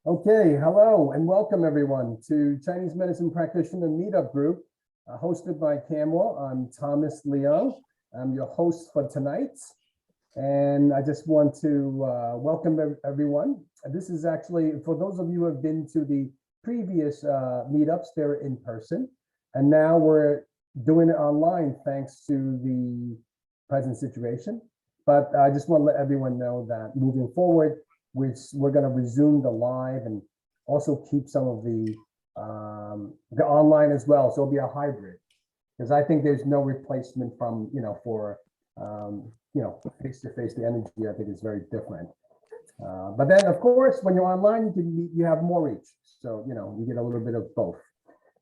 Okay, hello and welcome everyone to Chinese Medicine Practitioner Meetup Group, hosted by Kamwo. I'm Thomas Leung. I'm your host for tonight. And I just want to welcome everyone. This is actually, for those of you who have been to the previous meetups, they're in person. And now we're doing it online thanks to the present situation. But I just want to let everyone know that moving forward, we're going to resume the live and also keep some of the online as well. So it'll be a hybrid, because I think there's no replacement from, for, face-to-face. The energy, I think, is very different. But then, of course, when you're online, you have more reach. So, you get a little bit of both.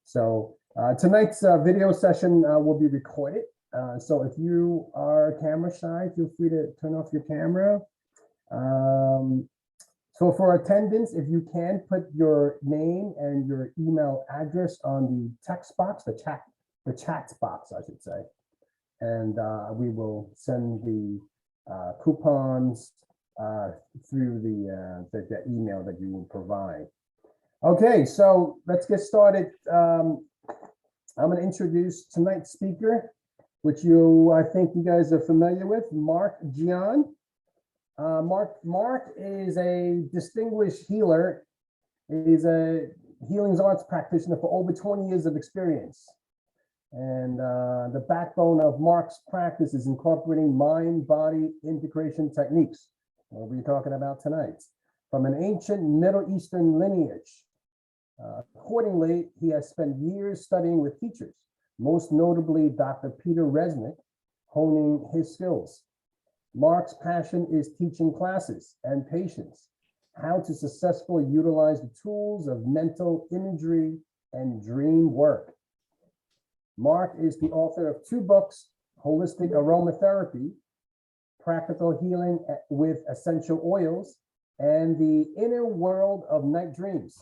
So tonight's video session will be recorded. So if you are camera shy, feel free to turn off your camera. So for attendance, if you can put your name and your email address on the text box, the chat box, I should say, and we will send the coupons through the email that you will provide. Okay, so let's get started. I'm going to introduce tonight's speaker, which I think you guys are familiar with, Mark Jian. Mark is a distinguished healer. He's a healing arts practitioner for over 20 years of experience. And the backbone of Mark's practice is incorporating mind-body integration techniques, what we're talking about tonight, from an ancient Middle Eastern lineage. Accordingly, he has spent years studying with teachers, most notably Dr. Peter Resnick, honing his skills. Mark's passion is teaching classes and patients how to successfully utilize the tools of mental imagery and dream work. Mark is the author of 2 books, Holistic Aromatherapy, Practical Healing with Essential Oils, and The Inner World of Night Dreams.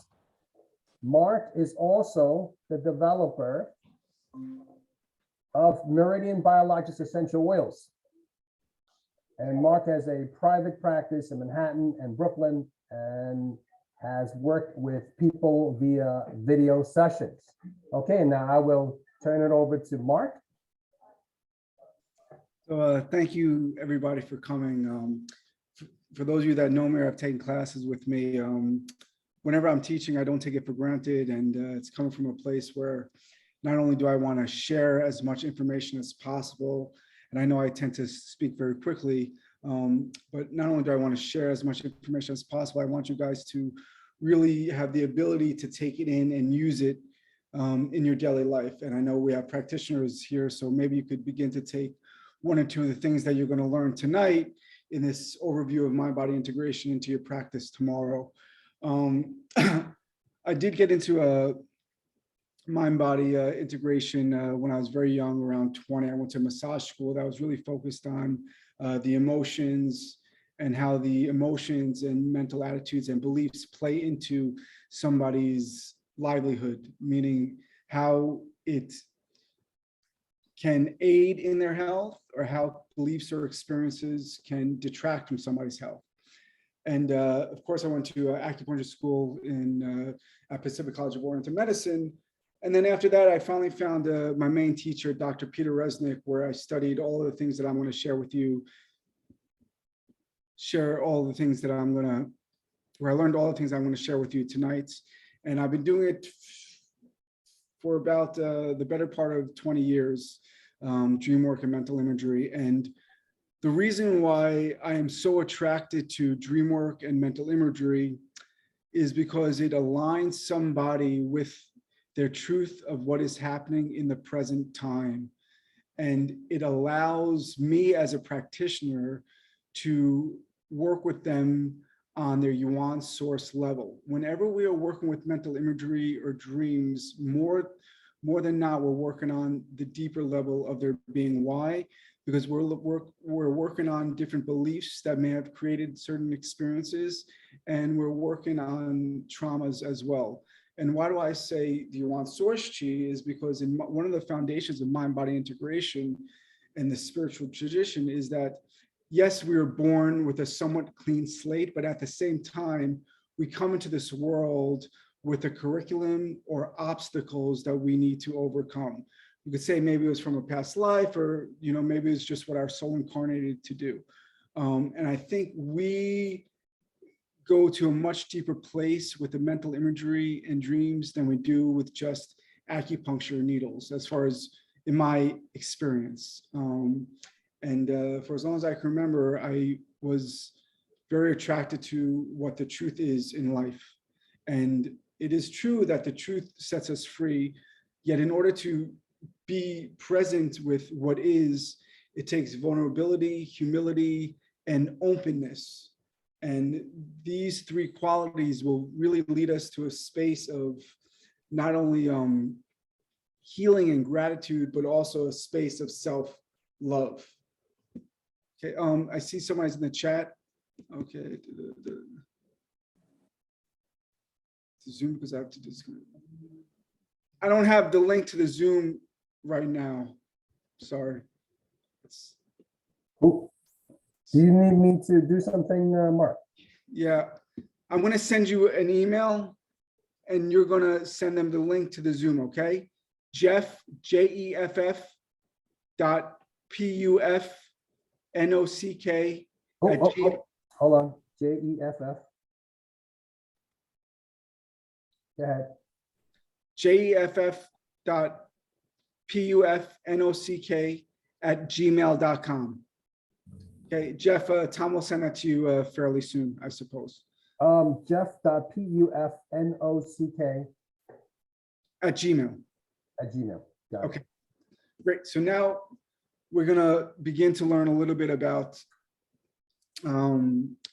Mark is also the developer of Meridian Biologics Essential Oils. And Mark has a private practice in Manhattan and Brooklyn and has worked with people via video sessions. Okay, now I will turn it over to Mark. So thank you, everybody, for coming. For those of you that know me or have taken classes with me, whenever I'm teaching, I don't take it for granted. And it's coming from a place where not only do I want to share as much information as possible, and I know I tend to speak very quickly, but not only do I want to share as much information as possible, I want you guys to really have the ability to take it in and use it in your daily life. And I know we have practitioners here, so maybe you could begin to take 1 or 2 of the things that you're going to learn tonight in this overview of mind-body integration into your practice tomorrow. I did get into a mind-body integration when I was very young, around 20. I went to massage school that was really focused on the emotions and how the emotions and mental attitudes and beliefs play into somebody's livelihood, meaning how it can aid in their health or how beliefs or experiences can detract from somebody's health. And of course, I went to acupuncture school at Pacific College of Oriental Medicine. And then after that, I finally found my main teacher, Dr. Peter Resnick, where I studied all of the things that I'm going to share with you, where I learned all the things I'm going to share with you tonight. And I've been doing it for about the better part of 20 years, dream work and mental imagery. And the reason why I am so attracted to dream work and mental imagery is because it aligns somebody with their truth of what is happening in the present time. And it allows me as a practitioner to work with them on their yuan source level. Whenever we are working with mental imagery or dreams, more than not, we're working on the deeper level of their being. Why? Because we're working on different beliefs that may have created certain experiences, and we're working on traumas as well. And why do I say the yuan source chi is because in one of the foundations of mind-body integration and the spiritual tradition is that, yes, we were born with a somewhat clean slate, but at the same time, we come into this world with a curriculum or obstacles that we need to overcome. You could say maybe it was from a past life, or maybe it's just what our soul incarnated to do. And I think we go to a much deeper place with the mental imagery and dreams than we do with just acupuncture needles, as far as in my experience. And for as long as I can remember, I was very attracted to what the truth is in life. And it is true that the truth sets us free, yet in order to be present with what is, it takes vulnerability, humility, and openness. And these three qualities will really lead us to a space of not only healing and gratitude, but also a space of self-love. Okay, I see somebody's in the chat. Okay, the Zoom, because I have to disconnect. I don't have the link to the Zoom right now. Sorry. Ooh. Do you need me to do something, Mark? Yeah, I'm going to send you an email, and you're going to send them the link to the Zoom, okay? Jeff, Jeff .PUFNOCK. Hold on. JEFF. Go ahead. JEFF.PUFNOCK@gmail.com. Okay, Jeff, Tom will send that to you fairly soon, I suppose. Jeff.PUFNOCK At Gmail. Got Okay, great. So now we're gonna begin to learn a little bit about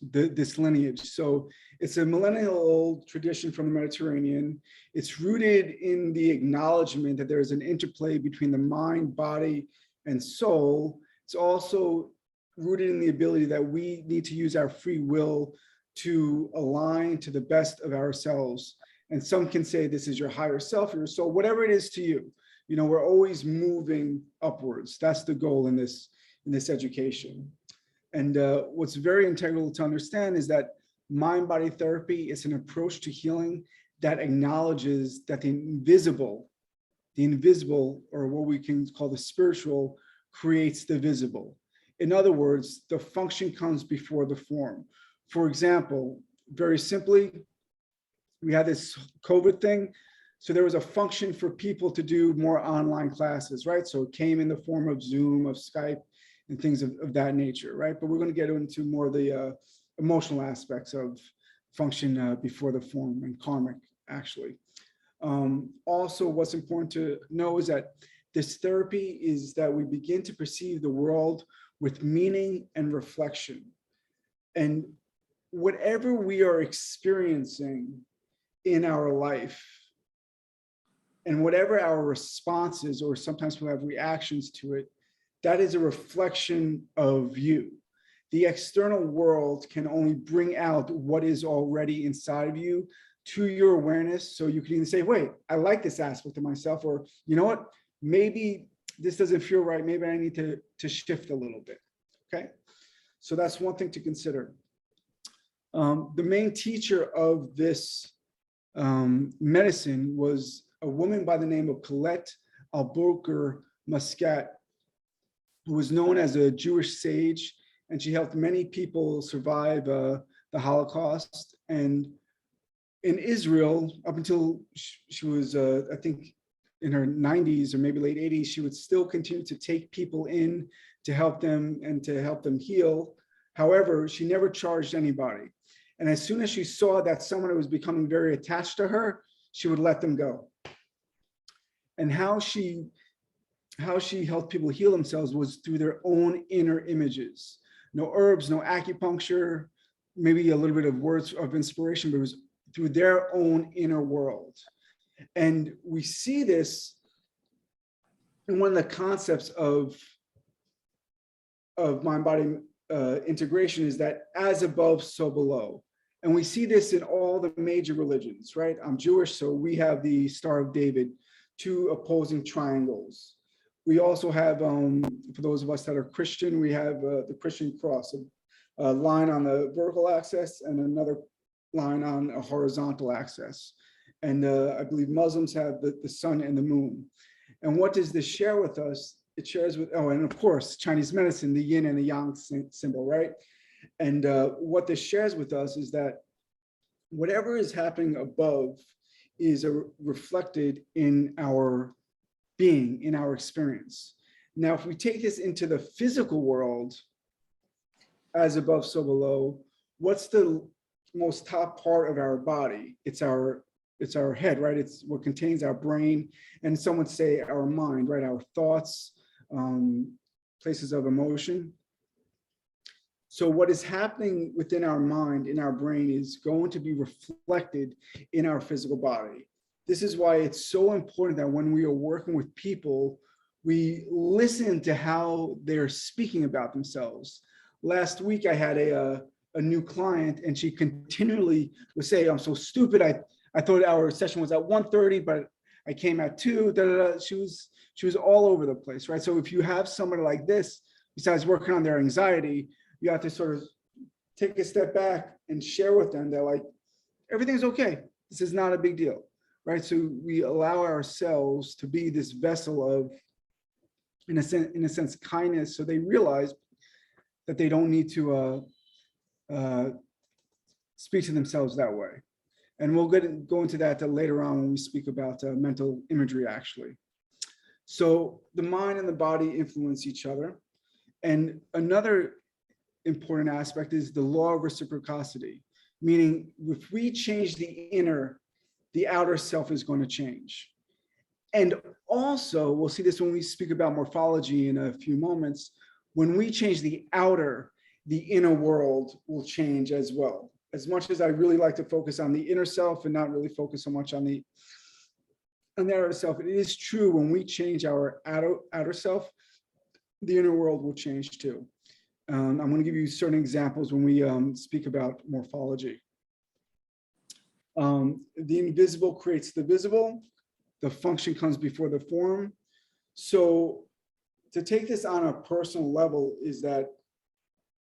this lineage. So it's a millennial old tradition from the Mediterranean. It's rooted in the acknowledgement that there is an interplay between the mind, body, and soul. It's also rooted in the ability that we need to use our free will to align to the best of ourselves. And some can say this is your higher self, your soul, whatever it is to you. We're always moving upwards. That's the goal in this education. And what's very integral to understand is that mind-body therapy is an approach to healing that acknowledges that the invisible, or what we can call the spiritual, creates the visible. In other words, the function comes before the form. For example, very simply, we had this COVID thing. So there was a function for people to do more online classes, right? So it came in the form of Zoom, of Skype, and things of that nature, right? But we're going to get into more of the emotional aspects of function before the form, and karmic, actually. Also, what's important to know is that this therapy is that we begin to perceive the world with meaning and reflection. And whatever we are experiencing in our life, and whatever our responses, or sometimes we'll have reactions to it, that is a reflection of you. The external world can only bring out what is already inside of you to your awareness. So you can even say, wait, I like this aspect of myself, or you know what, maybe this doesn't feel right. Maybe I need to shift a little bit, okay? So that's one thing to consider. The main teacher of this medicine was a woman by the name of Colette Alburquerque Muscat, who was known as a Jewish sage, and she helped many people survive the Holocaust. And in Israel, up until she was, I think, in her 90s or maybe late 80s, she would still continue to take people in to help them and to help them heal. However, she never charged anybody. And as soon as she saw that someone was becoming very attached to her, she would let them go. And how she helped people heal themselves was through their own inner images. No herbs, no acupuncture, maybe a little bit of words of inspiration, but it was through their own inner world. And we see this in one of the concepts of mind-body integration, is that as above, so below. And we see this in all the major religions, right? I'm Jewish, so we have the Star of David, two opposing triangles. We also have, for those of us that are Christian, we have the Christian cross, a line on the vertical axis and another line on a horizontal axis. And I believe Muslims have the sun and the moon. And what does this share with us? It shares with, oh, and of course, Chinese medicine, the yin and the yang symbol, right? And what this shares with us is that whatever is happening above is reflected in our being, in our experience. Now, if we take this into the physical world, as above, so below, what's the most top part of our body? It's our head, right? It's what contains our brain, and some would say our mind, right? Our thoughts, places of emotion. So what is happening within our mind, in our brain, is going to be reflected in our physical body. This is why it's so important that when we are working with people, we listen to how they're speaking about themselves. Last week, I had a new client, and she continually would say, "I'm so stupid. I thought our session was at 1:30, but I came at 2." Da, da, da. She was all over the place, right? So if you have somebody like this, besides working on their anxiety, you have to sort of take a step back and share with them that, like, everything's okay. This is not a big deal, right? So we allow ourselves to be this vessel of, in a sense, kindness, so they realize that they don't need to speak to themselves that way. And we'll go into that later on when we speak about mental imagery, actually. So the mind and the body influence each other. And another important aspect is the law of reciprocity, meaning if we change the inner, the outer self is going to change. And also, we'll see this when we speak about morphology in a few moments, when we change the outer, the inner world will change as well. As much as I really like to focus on the inner self and not really focus so much on the outer self, it is true when we change our outer self, the inner world will change too. I'm going to give you certain examples when we speak about morphology. The invisible creates the visible. The function comes before the form. So to take this on a personal level is that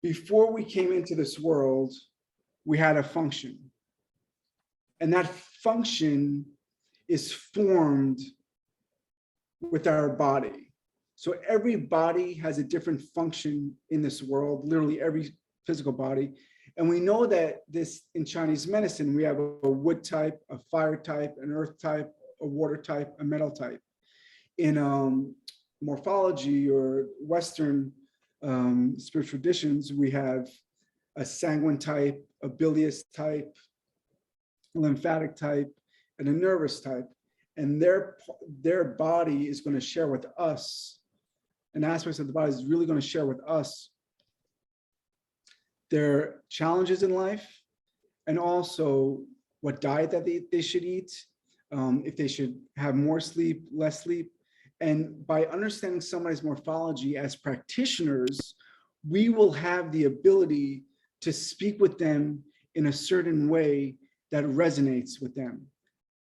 before we came into this world, we had a function. And that function is formed with our body. So every body has a different function in this world, literally every physical body. And we know that this in Chinese medicine, we have a wood type, a fire type, an earth type, a water type, a metal type. In morphology or Western spiritual traditions, we have a sanguine type, a bilious type, a lymphatic type, and a nervous type. And their body is going to share with us, and aspects of the body is really going to share with us their challenges in life, and also what diet that they should eat, if they should have more sleep, less sleep. And by understanding somebody's morphology as practitioners, we will have the ability to speak with them in a certain way that resonates with them.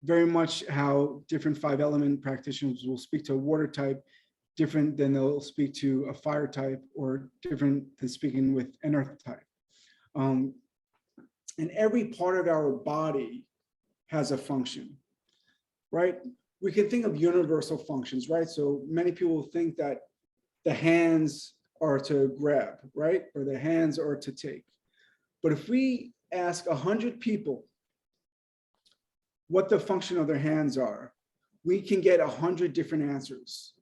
Very much how different 5-element practitioners will speak to a water type, different than they'll speak to a fire type, or different than speaking with an earth type. And every part of our body has a function, right? We can think of universal functions, right? So many people think that the hands are to grab, right? Or the hands are to take. But if we ask 100 people what the function of their hands are, we can get 100 different answers.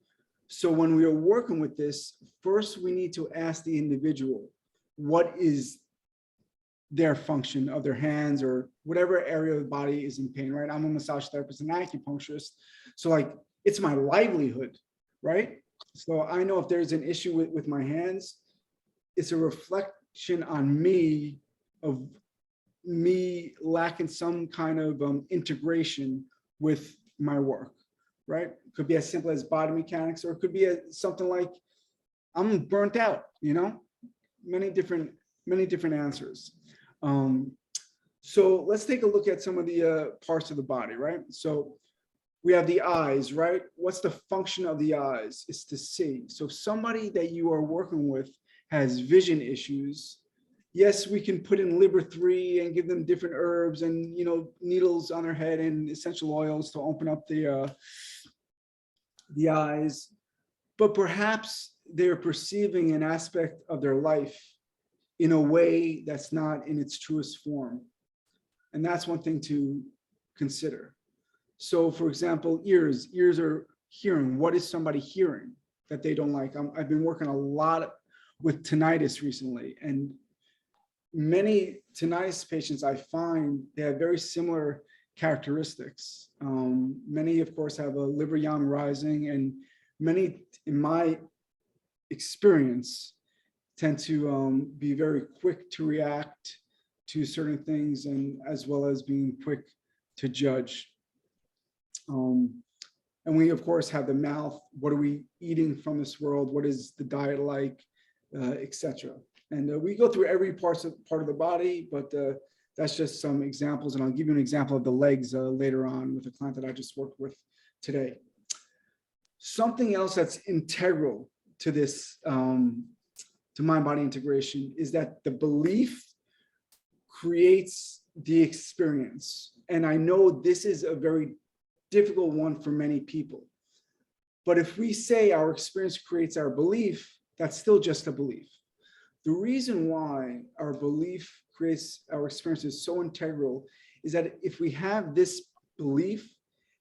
So when we are working with this, first we need to ask the individual, what is their function of their hands or whatever area of the body is in pain, right? I'm a massage therapist and acupuncturist. So like, it's my livelihood, right? So I know if there's an issue with my hands, it's a reflection on me of me lacking some kind of integration with my work, right? It could be as simple as body mechanics, or it could be something like I'm burnt out, you know, many different answers. So let's take a look at some of the parts of the body, right? So we have the eyes, right? What's the function of the eyes? It's to see. So if somebody that you are working with has vision issues, yes, we can put in liver 3 and give them different herbs and, needles on their head and essential oils to open up the eyes, but perhaps they're perceiving an aspect of their life in a way that's not in its truest form. And that's one thing to consider. So for example, ears are hearing. What is somebody hearing that they don't like? I've been working a lot with tinnitus recently, and many tinnitus patients, I find they have very similar characteristics. Many, of course, have a liver yang rising, and many, in my experience, tend to be very quick to react to certain things, and as well as being quick to judge. And we, of course, have the mouth. What are we eating from this world? What is the diet like, etc. And we go through every part of the body, but that's just some examples. And I'll give you an example of the legs later on with a client that I just worked with today. Something else that's integral to this, to mind-body integration, is that the belief creates the experience. And I know this is a very difficult one for many people. But if we say our experience creates our belief, that's still just a belief. The reason why our belief creates our experience is so integral is that if we have this belief,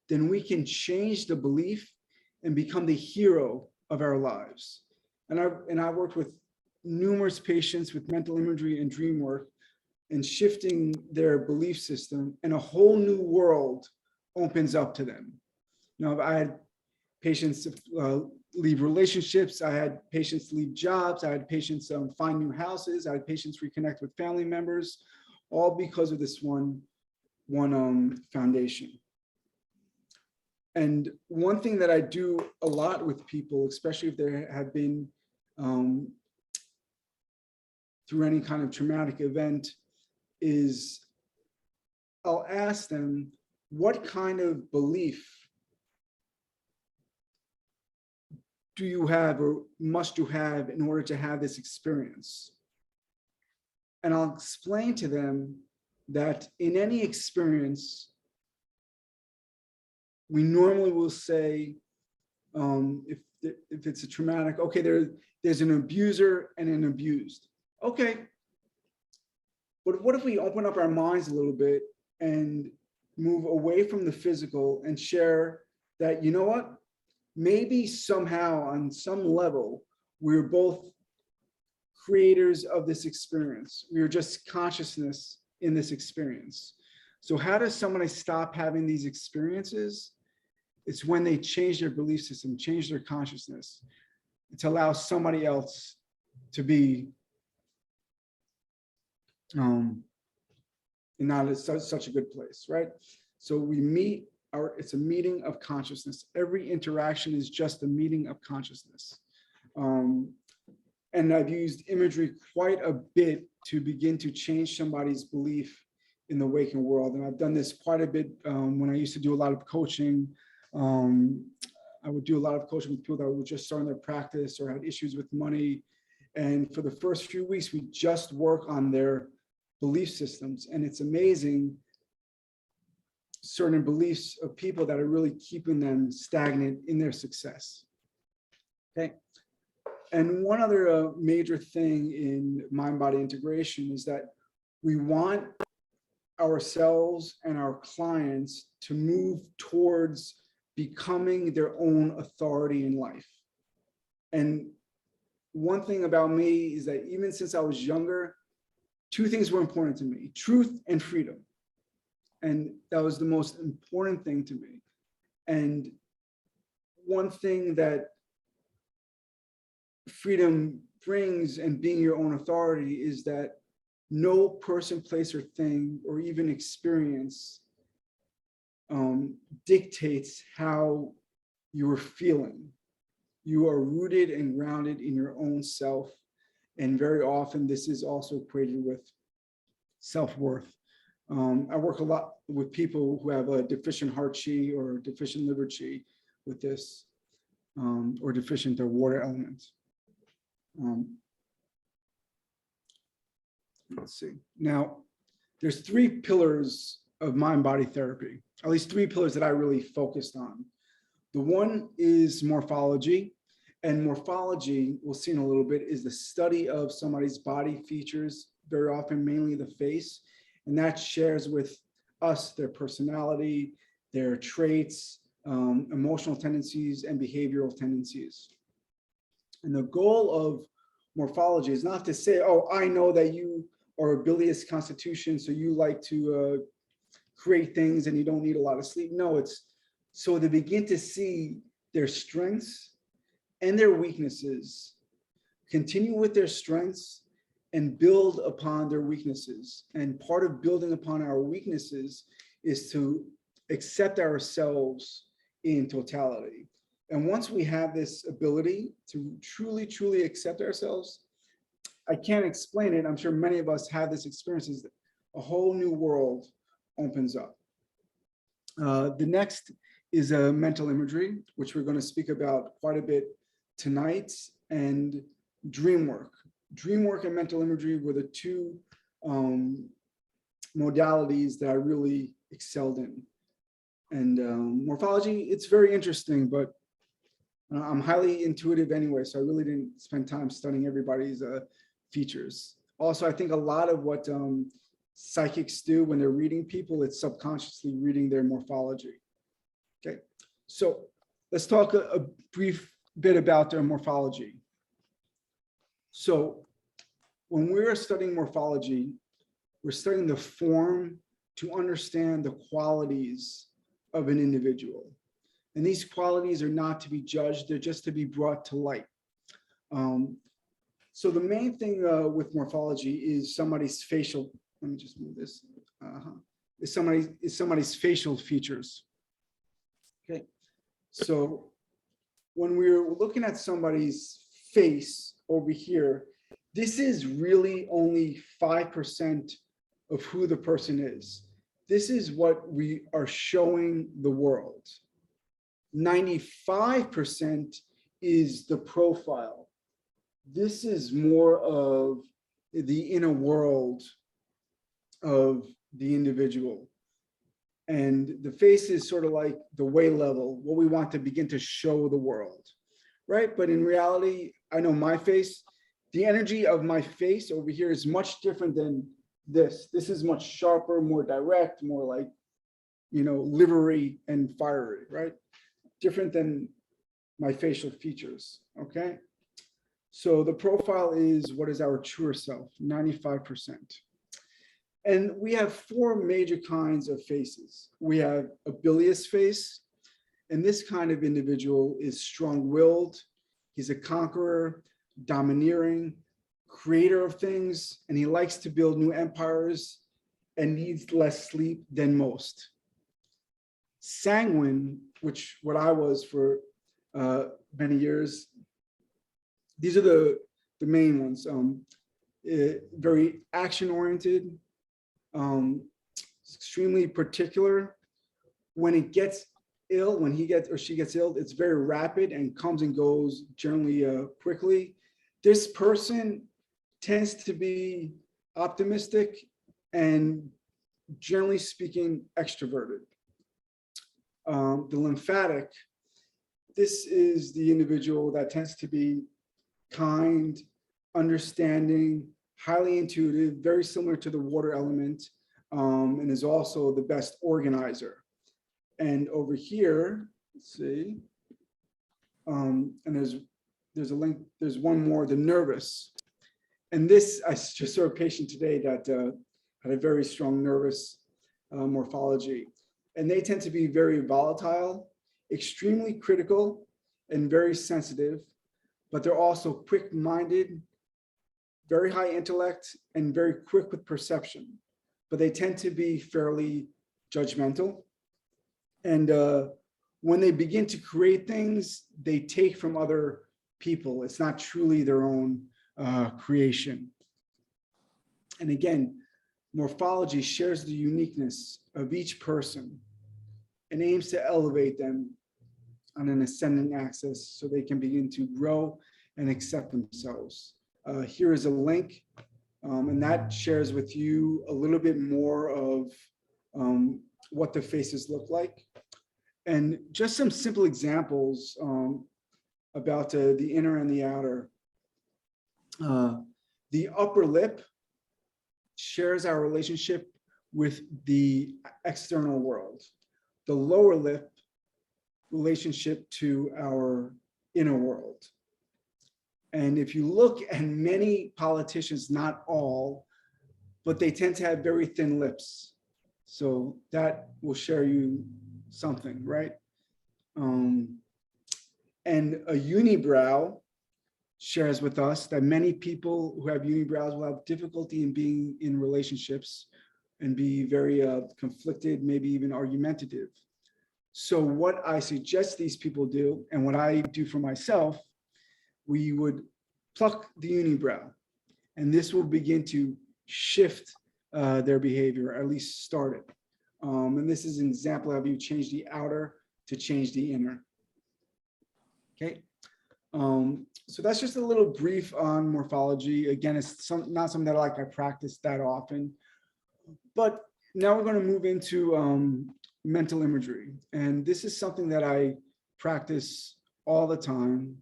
then we can change the belief and become the hero of our lives. And I worked with numerous patients with mental imagery and dream work, and shifting their belief system, and a whole new world opens up to them. Now, I had patients leave relationships, I had patients leave jobs, I had patients find new houses, I had patients reconnect with family members, all because of this one foundation. And one thing that I do a lot with people, especially if they have been through any kind of traumatic event, is I'll ask them, what kind of belief do you have or must you have in order to have this experience? And I'll explain to them that in any experience, we normally will say, if it's a traumatic, okay, there's an abuser and an abused. Okay. But what if we open up our minds a little bit and move away from the physical and share that, you know what? Maybe somehow on some level, we're both creators of this experience. We are just consciousness in this experience. So how does somebody stop having these experiences? It's when they change their belief system, change their consciousness, to allow somebody else to be not such a good place, right? So we meet, it's a meeting of consciousness. Every interaction is just a meeting of consciousness. And I've used imagery quite a bit to begin to change somebody's belief in the waking world. And I've done this quite a bit when I used to do a lot of coaching. I would do a lot of coaching with people that were just starting their practice or had issues with money. And for the first few weeks, we just work on their belief systems. And it's amazing, certain beliefs of people that are really keeping them stagnant in their success. Okay. And one other major thing in mind-body integration is that we want ourselves and our clients to move towards becoming their own authority in life. And one thing about me is that even since I was younger, two things were important to me: truth and freedom. And that was the most important thing to me. And one thing that freedom brings, and being your own authority, is that no person, place, or thing, or even experience dictates how you are feeling. You are rooted and grounded in your own self. And very often this is also equated with self-worth. I work a lot with people who have a deficient heart chi or deficient liver chi with this, or deficient their water element. Let's see. Now, there's three pillars of mind-body therapy, at least three pillars that I really focused on. The one is morphology, and morphology, we'll see in a little bit, is the study of somebody's body features, very often mainly the face, and that shares with us their personality, their traits, emotional tendencies, and behavioral tendencies. And the goal of morphology is not to say, oh, I know that you are a bilious constitution, so you like to create things and you don't need a lot of sleep. No, it's so they begin to see their strengths and their weaknesses, continue with their strengths and build upon their weaknesses. And part of building upon our weaknesses is to accept ourselves in totality. And once we have this ability to truly, truly accept ourselves, I can't explain it. I'm sure many of us have this experience, is a whole new world opens up. The next is a mental imagery, which we're going to speak about quite a bit tonight, and dream work. Dream work and mental imagery were the two modalities that I really excelled in. And morphology, it's very interesting, but I'm highly intuitive anyway, so I really didn't spend time studying everybody's features. Also, I think a lot of what psychics do when they're reading people, it's subconsciously reading their morphology. Okay, so let's talk a brief bit about their morphology. So when we're studying morphology, we're studying the form to understand the qualities of an individual. And these qualities are not to be judged, they're just to be brought to light. So the main thing with morphology is somebody's facial, let me just move this, is somebody's facial features. Okay, so when we're looking at somebody's face over here, this is really only 5% of who the person is. This is what we are showing the world. 95% is the profile. This is more of the inner world of the individual. And the face is sort of like the way level, what we want to begin to show the world, right? But in reality, I know my face, the energy of my face over here is much different than this. This is much sharper, more direct, more like, you know, livery and fiery, right? Different than my facial features, okay? So the profile is what is our truer self, 95%. And we have four major kinds of faces. We have a bilious face, and this kind of individual is strong-willed. He's a conqueror, domineering, creator of things, and he likes to build new empires and needs less sleep than most. Sanguine, which what I was for many years, these are the main ones. Very action-oriented, extremely particular. When it gets ill, when he gets or she gets ill, it's very rapid and comes and goes generally quickly. This person tends to be optimistic and, generally speaking, extroverted. The lymphatic, this is the individual that tends to be kind, understanding, highly intuitive, very similar to the water element, and is also the best organizer. And over here, let's see, and there's a link, there's one more, the nervous. And this, I just saw a patient today that had a very strong nervous morphology. And they tend to be very volatile, extremely critical, and very sensitive, but they're also quick-minded, very high intellect, and very quick with perception. But they tend to be fairly judgmental. And when they begin to create things, they take from other people. It's not truly their own creation. And again, morphology shares the uniqueness of each person and aims to elevate them on an ascending axis so they can begin to grow and accept themselves. Here is a link And that shares with you a little bit more of what the faces look like. And just some simple examples about the inner and the outer. The upper lip shares our relationship with the external world. The lower lip, relationship to our inner world. And if you look at many politicians, not all, but they tend to have very thin lips. So that will share you something, right? And a unibrow shares with us that many people who have unibrows will have difficulty in being in relationships and be very conflicted, maybe even argumentative. So what I suggest these people do, and what I do for myself, we would pluck the unibrow, and this will begin to shift their behavior, or at least start it. And this is an example of how you change the outer to change the inner. Okay. So that's just a little brief on morphology. Again, it's not something that I practice that often, but now we're going to move into mental imagery. And this is something that I practice all the time.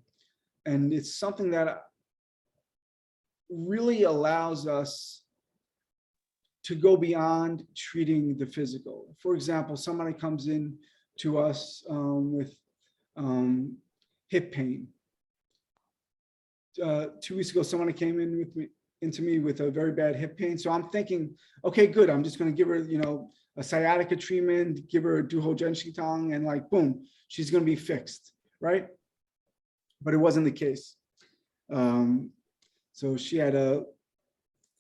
And it's something that really allows us to go beyond treating the physical. For example, somebody comes in to us with hip pain. 2 weeks ago, someone came into me with a very bad hip pain. So I'm thinking, okay, good. I'm just going to give her, a sciatica treatment, give her a duodensitang, and like, boom, she's going to be fixed, right? But it wasn't the case. So she had a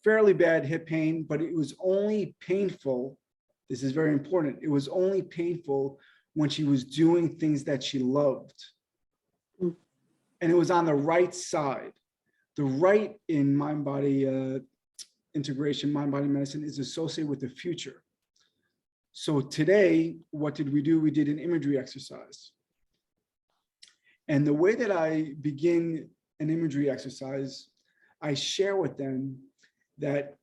fairly bad hip pain, but it was only painful. This is very important. It was only painful when she was doing things that she loved. And it was on the right side. The right in mind-body integration, mind-body medicine is associated with the future. So today, what did we do? We did an imagery exercise. And the way that I begin an imagery exercise, I share with them that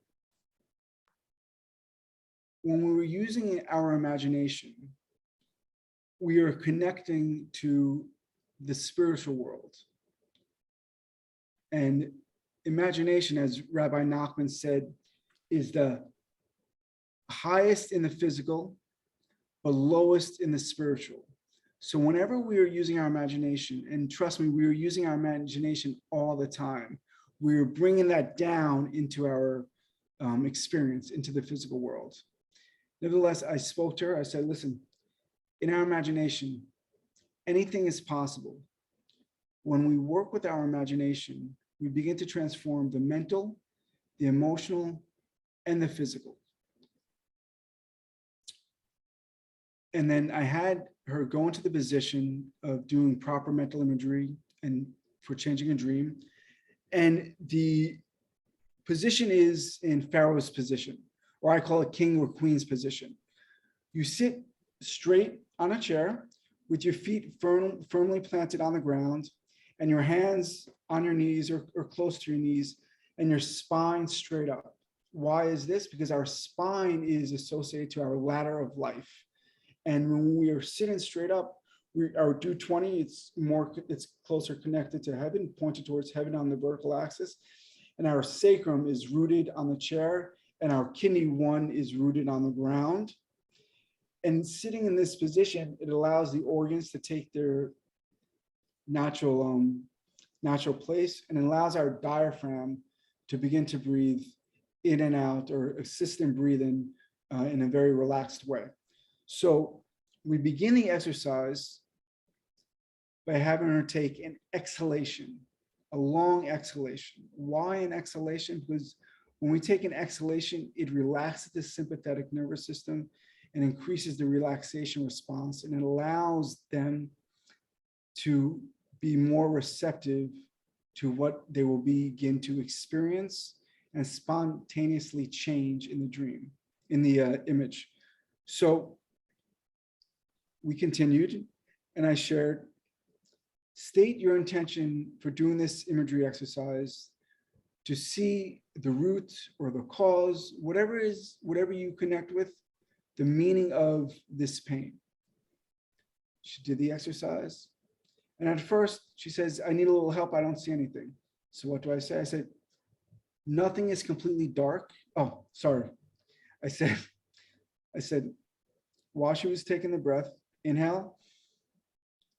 when we were using our imagination, we are connecting to the spiritual world. And imagination, as Rabbi Nachman said, is the highest in the physical, but lowest in the spiritual. So whenever we are using our imagination, and trust me, we are using our imagination all the time, we are bringing that down into our experience, into the physical world. Nevertheless, I spoke to her, I said, listen, in our imagination, anything is possible. When we work with our imagination, we begin to transform the mental, the emotional, and the physical. And then I had her go into the position of doing proper mental imagery and for changing a dream. And the position is in Pharaoh's position, or I call it king or queen's position. You sit straight on a chair with your feet firmly planted on the ground and your hands on your knees or close to your knees and your spine straight up. Why is this? Because our spine is associated to our ladder of life. And when we are sitting straight up, our do 20, it's closer connected to heaven, pointed towards heaven on the vertical axis. And our sacrum is rooted on the chair, and our kidney 1 is rooted on the ground. And sitting in this position, it allows the organs to take their natural place, and it allows our diaphragm to begin to breathe in and out, or assist in breathing in a very relaxed way. So we begin the exercise by having her take an exhalation, a long exhalation. Why an exhalation? Because when we take an exhalation, it relaxes the sympathetic nervous system and increases the relaxation response, and it allows them to be more receptive to what they will begin to experience and spontaneously change in the dream, in the image. So we continued, and I shared, state your intention for doing this imagery exercise to see the root or the cause, whatever you connect with, the meaning of this pain. She did the exercise. And at first she says, I need a little help. I don't see anything. So what do I say? I said, nothing is completely dark. Oh, sorry. I said, while she was taking the breath, inhale,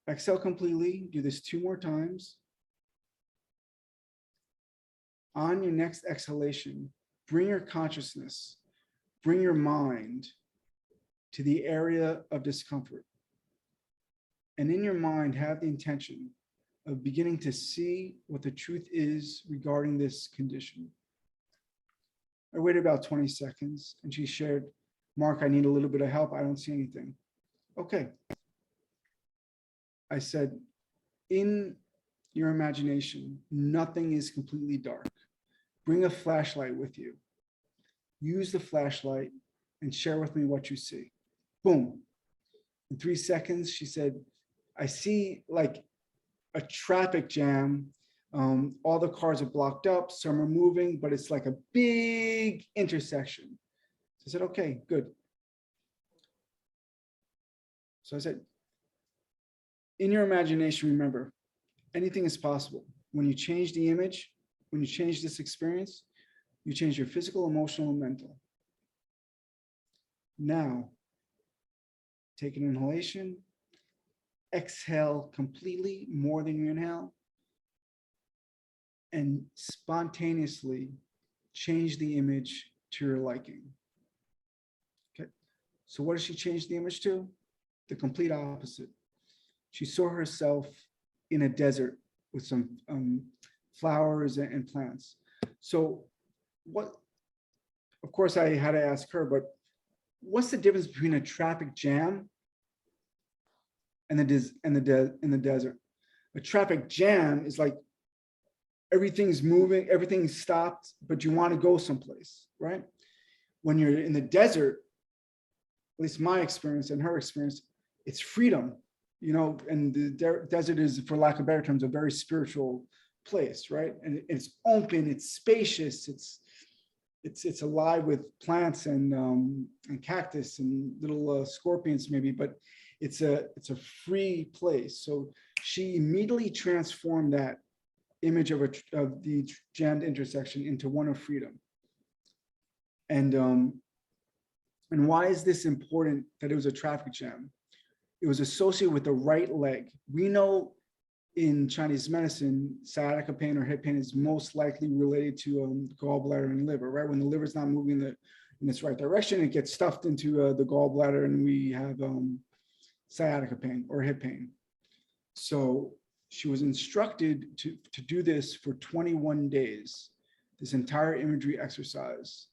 exhale completely. Do this 2 more times. On your next exhalation, bring your consciousness, bring your mind to the area of discomfort. And in your mind, have the intention of beginning to see what the truth is regarding this condition. I waited about 20 seconds and she shared, Mark, I need a little bit of help. I don't see anything. Okay. I said, in your imagination, nothing is completely dark. Bring a flashlight with you. Use the flashlight and share with me what you see. Boom. In 3 seconds, she said, I see like a traffic jam. All the cars are blocked up, some are moving, but it's like a big intersection. So I said, okay, good. So I said, in your imagination, remember, anything is possible. When you change the image, when you change this experience, you change your physical, emotional, and mental. Now, take an inhalation, exhale completely, more than you inhale, and spontaneously change the image to your liking. Okay, so what does she change the image to? The complete opposite. She saw herself in a desert with some flowers and plants. So what, of course I had to ask her, but what's the difference between a traffic jam and the desert? A traffic jam is like everything's moving, everything's stopped, but you want to go someplace, right? When you're in the desert, at least my experience and her experience, it's freedom, you know, and the desert is, for lack of better terms, a very spiritual place, right? And it's open, it's spacious, it's alive with plants and cactus and little scorpions maybe, but it's a free place. So she immediately transformed that image of the jammed intersection into one of freedom. And why is this important that it was a traffic jam? It was associated with the right leg. We know in Chinese medicine, sciatica pain or hip pain is most likely related to gallbladder and liver, right? When the liver is not moving in its right direction, it gets stuffed into the gallbladder and we have sciatica pain or hip pain. So she was instructed to do this for 21 days, this entire imagery exercise.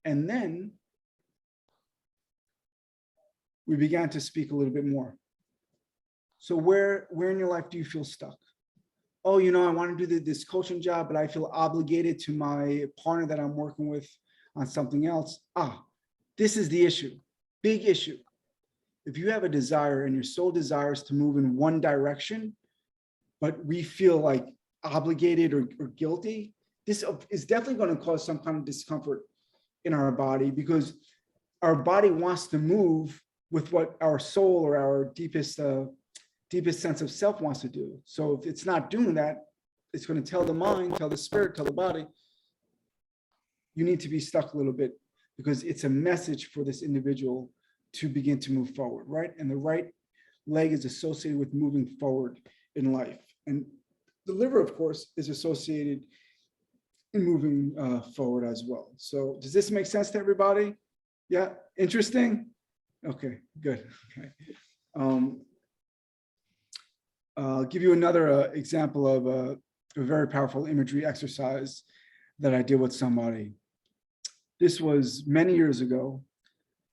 And then we began to speak a little bit more. So where in your life do you feel stuck? Oh, you know, I want to do this coaching job, but I feel obligated to my partner that I'm working with on something else. This is the issue, big issue. If you have a desire and your soul desires to move in one direction, but we feel like obligated or guilty, this is definitely going to cause some kind of discomfort in our body, because our body wants to move with what our soul or our deepest sense of self wants to do. So if it's not doing that, it's going to tell the mind, tell the spirit, tell the body, you need to be stuck a little bit, because it's a message for this individual to begin to move forward, right? And the right leg is associated with moving forward in life. And the liver, of course, is associated in moving forward as well. So does this make sense to everybody? Yeah, interesting? Okay, good. Okay. I'll give you another example of a very powerful imagery exercise that I did with somebody. This was many years ago,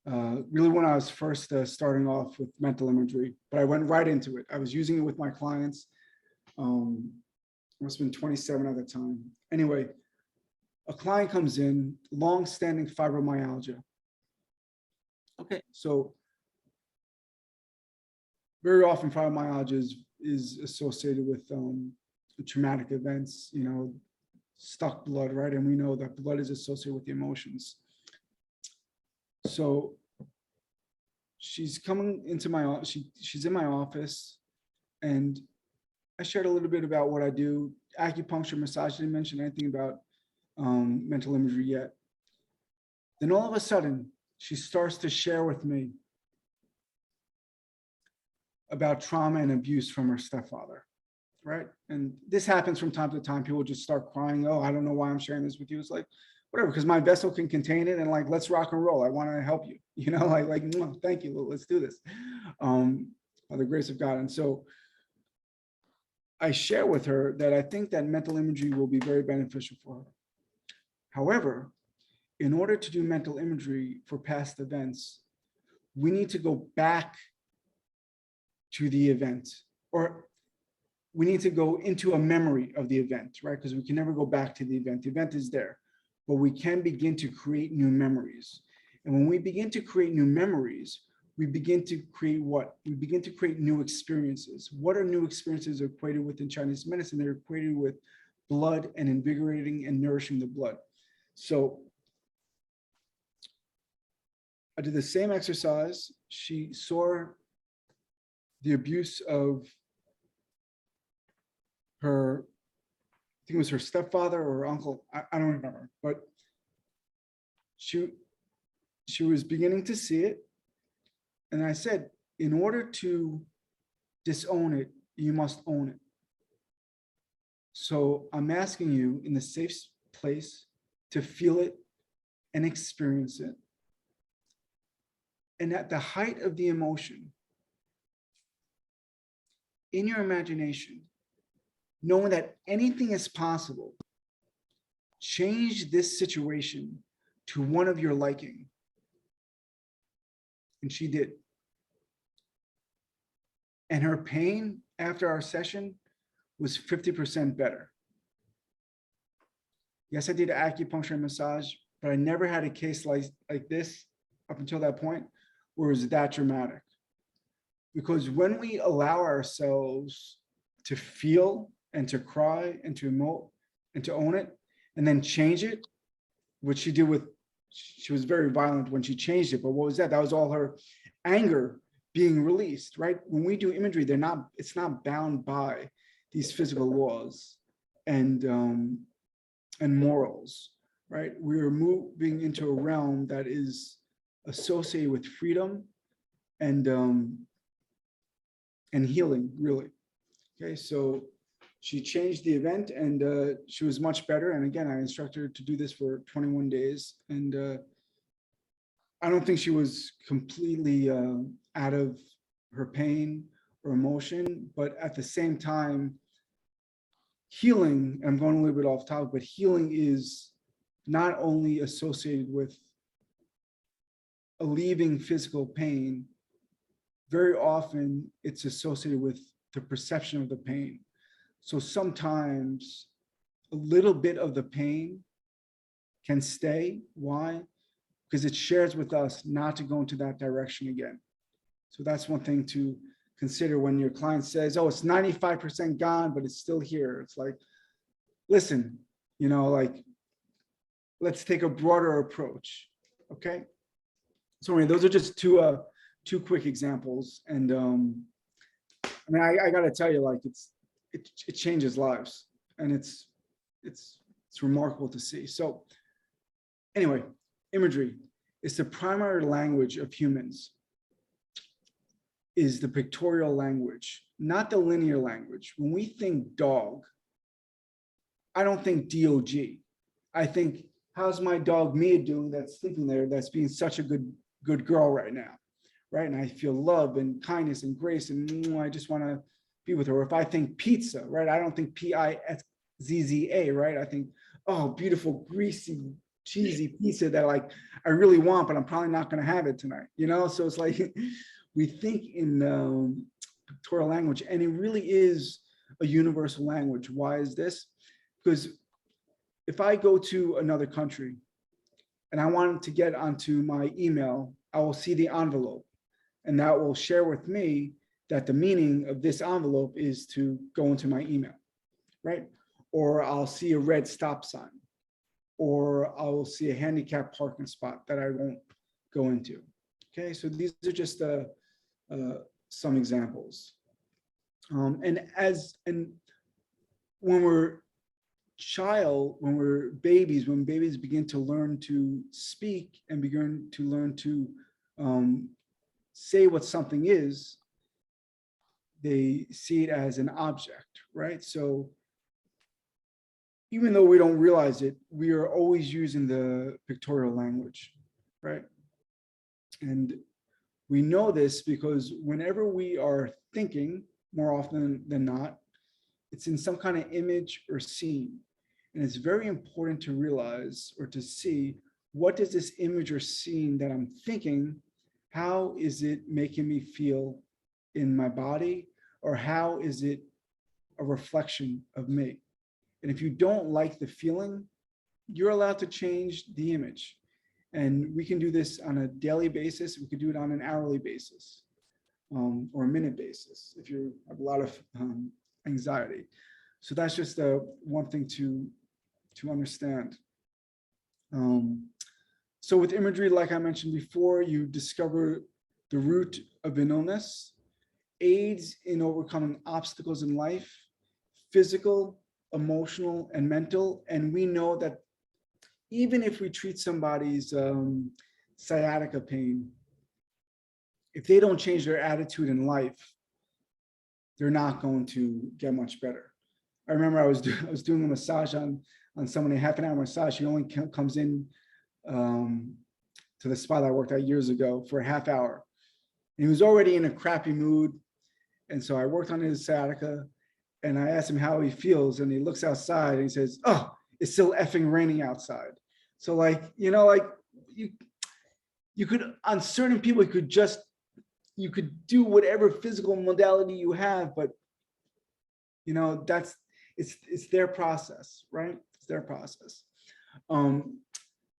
really when I was first starting off with mental imagery, but I went right into it. I was using it with my clients. I must have been 27 at the time. Anyway, a client comes in, long-standing fibromyalgia. Okay, so very often fibromyalgia is associated with traumatic events, you know, stuck blood, right? And we know that blood is associated with the emotions. So she's coming into my, she's in my office, and I shared a little bit about what I do. Acupuncture, massage, didn't mention anything about mental imagery yet. Then all of a sudden, she starts to share with me about trauma and abuse from her stepfather, right? And this happens from time to time. People just start crying. Oh, I don't know why I'm sharing this with you. It's like, whatever, because my vessel can contain it, and like, let's rock and roll. I want to help you, you know, like, thank you, let's do this, by the grace of God. And so I share with her that I think that mental imagery will be very beneficial for her. However, in order to do mental imagery for past events, we need to go back to the event, or we need to go into a memory of the event, right? Because we can never go back to the event. The event is there, but we can begin to create new memories. And when we begin to create new memories, we begin to create what? We begin to create new experiences. What are new experiences equated with in Chinese medicine? They're equated with blood and invigorating and nourishing the blood. So I did the same exercise. She saw the abuse of her, I think it was her stepfather or her uncle. I don't remember, but she was beginning to see it. And I said, in order to disown it, you must own it. So I'm asking you in the safe place to feel it and experience it. And at the height of the emotion, in your imagination, knowing that anything is possible, change this situation to one of your liking. And she did. And her pain after our session was 50% better. Yes, I did acupuncture and massage, but I never had a case like this up until that point where it was that dramatic. Because when we allow ourselves to feel and to cry and to emote and to own it and then change it, which she did with, she was very violent when she changed it, but what was that? That was all her anger being released, right? When we do imagery, it's not bound by these physical laws and morals, right? We're moving into a realm that is associated with freedom and healing, really. Okay, so she changed the event, and she was much better. And again, I instructed her to do this for 21 days. And I don't think she was completely out of her pain or emotion, but at the same time, healing, I'm going a little bit off topic, but healing is not only associated with alleviating physical pain, very often it's associated with the perception of the pain. So sometimes a little bit of the pain can stay. Why? Because it shares with us not to go into that direction again. So that's one thing to consider when your client says, oh, it's 95% gone, but it's still here. It's like, listen, you know, like, let's take a broader approach. Okay. So anyway, those are just two quick examples. And I mean, I got to tell you, like, it changes lives, and it's remarkable to see. So anyway, imagery is the primary language of humans, is the pictorial language, not the linear language. When we think dog, I don't think DOG. I think, how's my dog Mia doing that's sleeping there, that's being such a good girl right now, right? And I feel love and kindness and grace, and I just want to be with her. Or if I think pizza, right? I don't think PIZZA, right? I think, oh, beautiful, greasy, cheesy pizza that like I really want, but I'm probably not going to have it tonight, you know? So it's like we think in pictorial language, and it really is a universal language. Why is this? Because if I go to another country and I want to get onto my email, I will see the envelope, and that will share with me that the meaning of this envelope is to go into my email, right? or I'll see a red stop sign, or I'll see a handicapped parking spot that I won't go into. Okay, so these are just some examples. And when we're babies, when babies begin to learn to speak and begin to learn to say what something is, they see it as an object, right? So even though we don't realize it, we are always using the pictorial language, right? And we know this because whenever we are thinking, more often than not, it's in some kind of image or scene. And it's very important to realize or to see, what does this image or scene that I'm thinking, how is it making me feel in my body, or how is it a reflection of me? And if you don't like the feeling, you're allowed to change the image. And we can do this on a daily basis. We could do it on an hourly basis, or a minute basis if you have a lot of anxiety. So that's just one thing to understand. So with imagery, like I mentioned before, you discover the root of an illness, aids in overcoming obstacles in life, physical, emotional, and mental. And we know that even if we treat somebody's sciatica pain, if they don't change their attitude in life, they're not going to get much better. I remember I was doing a massage on someone, a half an hour massage. She only comes in to the spa that I worked at years ago for a half hour. And he was already in a crappy mood. And so I worked on his sciatica, and I asked him how he feels, and he looks outside and he says, "Oh, it's still effing raining outside." So like, you could, on certain people, you could do whatever physical modality you have, but it's their process, right? It's their process.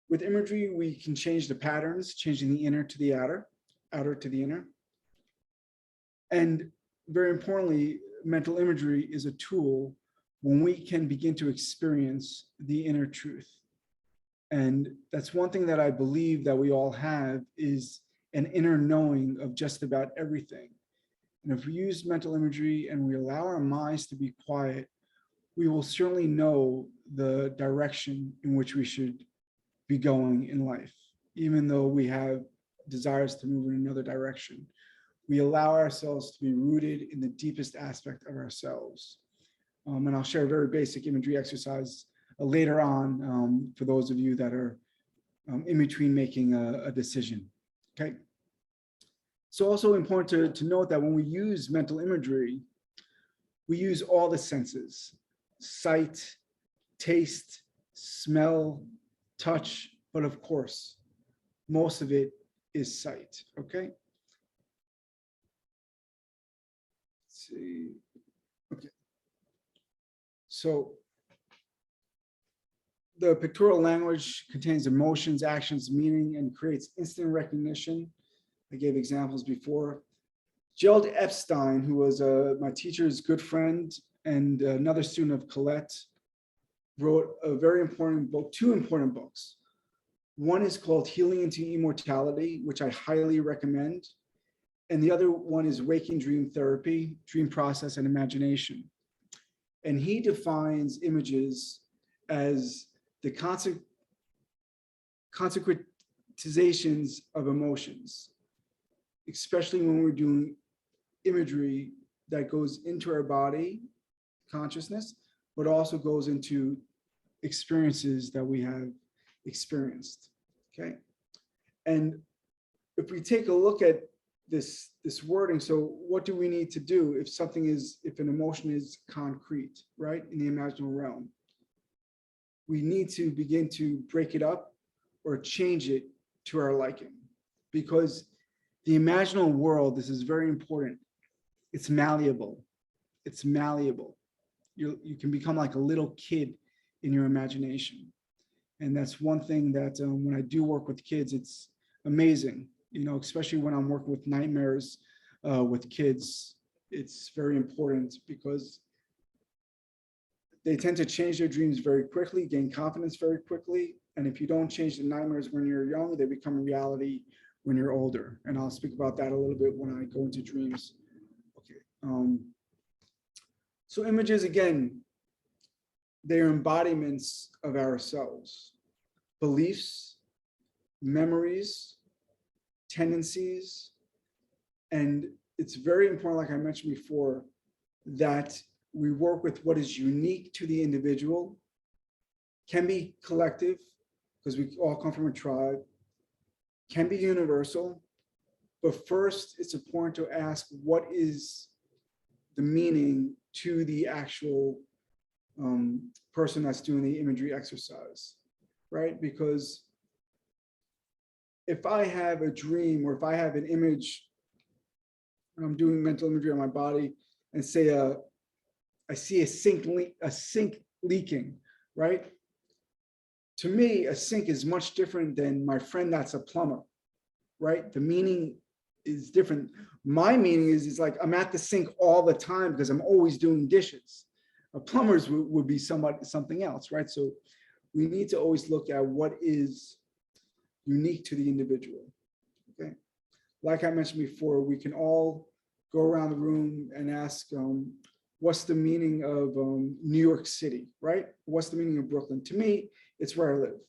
With imagery, we can change the patterns, changing the inner to the outer to the inner. And very importantly, mental imagery is a tool when we can begin to experience the inner truth. And that's one thing that I believe that we all have, is an inner knowing of just about everything. And if we use mental imagery and we allow our minds to be quiet, we will certainly know the direction in which we should be going in life. Even though we have desires to move in another direction, we allow ourselves to be rooted in the deepest aspect of ourselves. And I'll share a very basic imagery exercise later on for those of you that are in between making a decision. Okay. So also important to note that when we use mental imagery, we use all the senses: sight, taste, smell, touch, but of course, most of it is sight. Okay. Let's see. Okay. So the pictorial language contains emotions, actions, meaning, and creates instant recognition. I gave examples before. Gerald Epstein, who was my teacher's good friend and another student of Colette, wrote a very important book, two important books. One is called Healing into Immortality, which I highly recommend. And the other one is Waking Dream Therapy, Dream Process and Imagination. And he defines images as the consequentizations of emotions, especially when we're doing imagery that goes into our body consciousness, but also goes into experiences that we have experienced. Okay. And if we take a look at this wording, so what do we need to do if an emotion is concrete, right, in the imaginal realm? We need to begin to break it up or change it to our liking, because the imaginal world, this is very important, it's malleable. It's malleable. You can become like a little kid in your imagination. And that's one thing that when I do work with kids, it's amazing, especially when I'm working with nightmares with kids. It's very important because They tend to change their dreams very quickly, gain confidence very quickly. And if you don't change the nightmares when you're young, they become a reality when you're older. And I'll speak about that a little bit when I go into dreams. Okay. So images, again, they are embodiments of ourselves, beliefs, memories, tendencies. And it's very important, like I mentioned before, that we work with what is unique to the individual, can be collective, because we all come from a tribe, can be universal. But first, it's important to ask, what is the meaning to the actual person that's doing the imagery exercise, right? Because if I have a dream, or if I have an image, and I'm doing mental imagery on my body, and say I see a sink leaking, right? To me, a sink is much different than my friend that's a plumber, right? The meaning is different. My meaning is like I'm at the sink all the time because I'm always doing dishes. A plumber's would be something else, right? So we need to always look at what is unique to the individual, okay? Like I mentioned before, we can all go around the room and ask, what's the meaning of New York City, right? What's the meaning of Brooklyn? To me, it's where I live.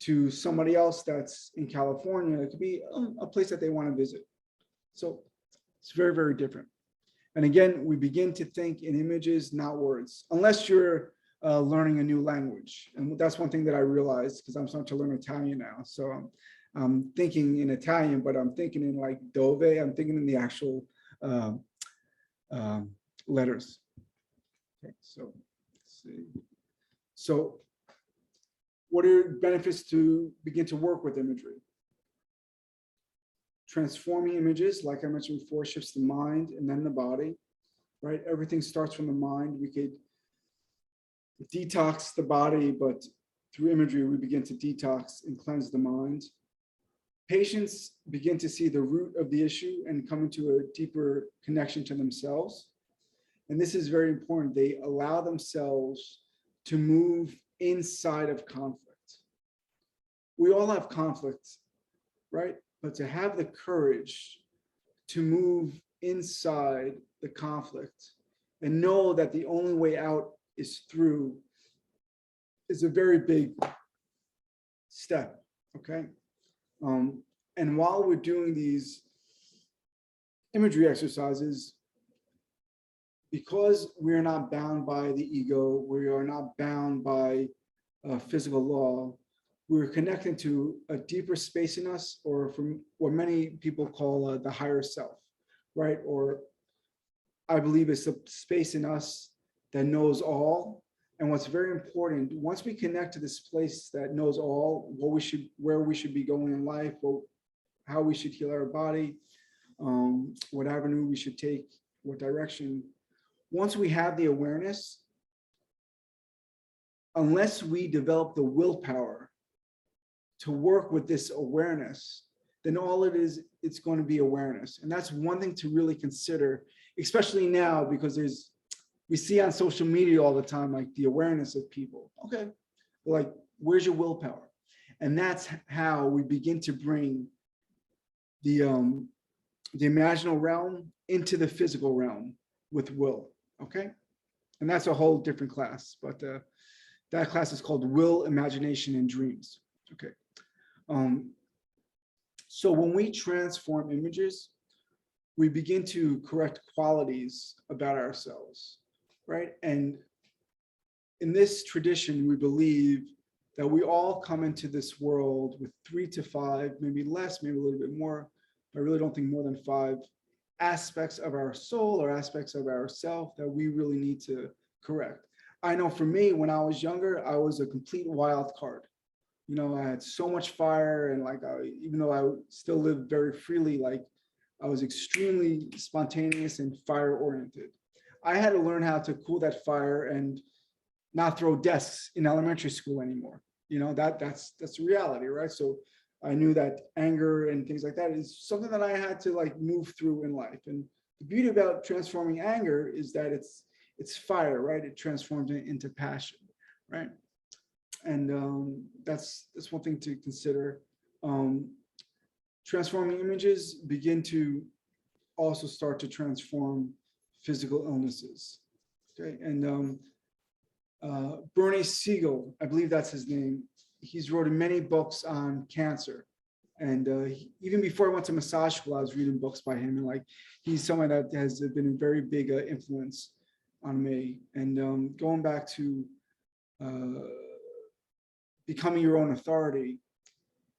To somebody else that's in California, it could be a place that they want to visit. So it's very, very different. And again, we begin to think in images, not words, unless you're learning a new language. And that's one thing that I realized, because I'm starting to learn Italian now. So I'm thinking in Italian, but I'm thinking in like dove, I'm thinking in the actual letters. Okay, so let's see. So what are benefits to begin to work with imagery? Transforming images, like I mentioned before, shifts the mind and then the body, right? Everything starts from the mind. We could detox the body, but through imagery, we begin to detox and cleanse the mind. Patients begin to see the root of the issue and come into a deeper connection to themselves. And this is very important. They allow themselves to move inside of conflict. We all have conflict, right? But to have the courage to move inside the conflict and know that the only way out is through is a very big step, okay? And while we're doing these imagery exercises, because we're not bound by the ego, we are not bound by physical law, we're connecting to a deeper space in us, or from what many people call the higher self, right? Or I believe it's a space in us that knows all. And what's very important, once we connect to this place that knows all, where we should be going in life, how we should heal our body, what avenue we should take, what direction. Once we have the awareness, unless we develop the willpower to work with this awareness, then all it is, it's going to be awareness. And that's one thing to really consider, especially now, because we see on social media all the time, like the awareness of people. Okay, like, where's your willpower? And that's how we begin to bring the imaginal realm into the physical realm with will, okay? And that's a whole different class, but that class is called Will, Imagination, and Dreams, okay? So when we transform images, we begin to correct qualities about ourselves, right? And in this tradition, we believe that we all come into this world with 3 to 5, maybe less, maybe a little bit more. I really don't think more than 5 aspects of our soul or aspects of ourself that we really need to correct. I know for me, when I was younger, I was a complete wild card. You know, I had so much fire, and like, even though I still lived very freely, like I was extremely spontaneous and fire oriented. I had to learn how to cool that fire and not throw desks in elementary school anymore. You know, that's the reality, right? So I knew that anger and things like that is something that I had to like move through in life. And the beauty about transforming anger is that it's fire, right? It transforms it into passion, right? And that's one thing to consider. Transforming images begin to also start to transform physical illnesses. Okay, and Bernie Siegel, I believe that's his name. He's written many books on cancer. And even before I went to massage school, I was reading books by him, and like he's someone that has been a very big influence on me. And going back to becoming your own authority,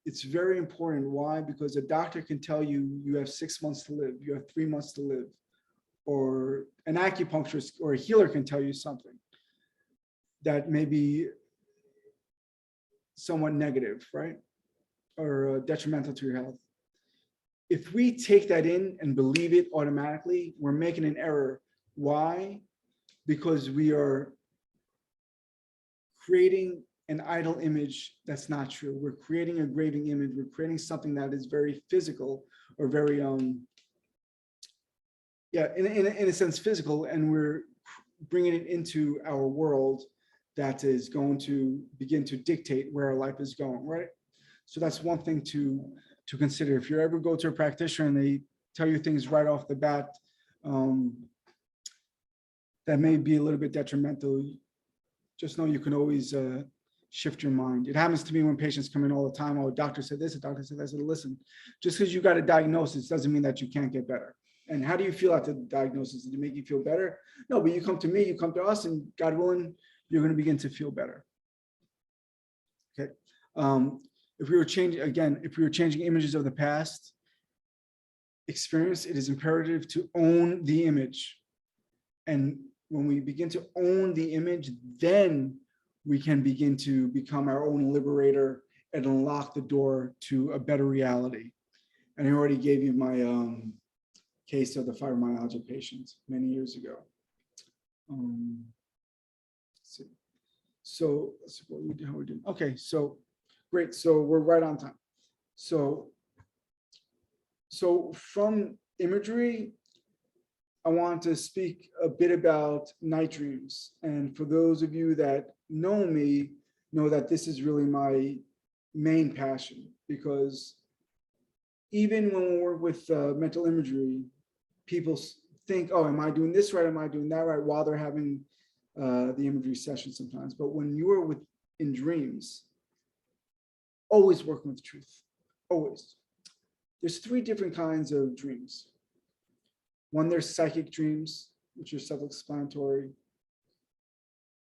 it's very important. Why? Because a doctor can tell you you have 6 months to live, you have 3 months to live, or an acupuncturist or a healer can tell you something that may be somewhat negative, right? Or detrimental to your health. If we take that in and believe it automatically, we're making an error. Why? Because we are creating an idle image that's not true. We're creating a graven image. We're creating something that is very physical, or very in a sense physical, and we're bringing it into our world that is going to begin to dictate where our life is going, right? So that's one thing to consider. If you ever go to a practitioner and they tell you things right off the bat that may be a little bit detrimental, just know you can always shift your mind. It happens to me when patients come in all the time. Oh, a doctor said this, a doctor said that. I said, listen, just because you got a diagnosis doesn't mean that you can't get better. And how do you feel after the diagnosis? Did it make you feel better? No, but you come to me, you come to us, and God willing, you're going to begin to feel better. Okay. If we were changing images of the past experience, it is imperative to own the image. And when we begin to own the image, then we can begin to become our own liberator and unlock the door to a better reality. And I already gave you my case of the fibromyalgia patient many years ago. So how are we doing? Okay, so great. So we're right on time. So from imagery, I want to speak a bit about night dreams. And for those of you that know me, know that this is really my main passion, because even when we work with mental imagery, people think, oh, am I doing this right? Am I doing that right? While they're having the imagery session sometimes. But when you are in dreams, always working with truth, always. There's 3 different kinds of dreams. One, there's psychic dreams, which are self-explanatory.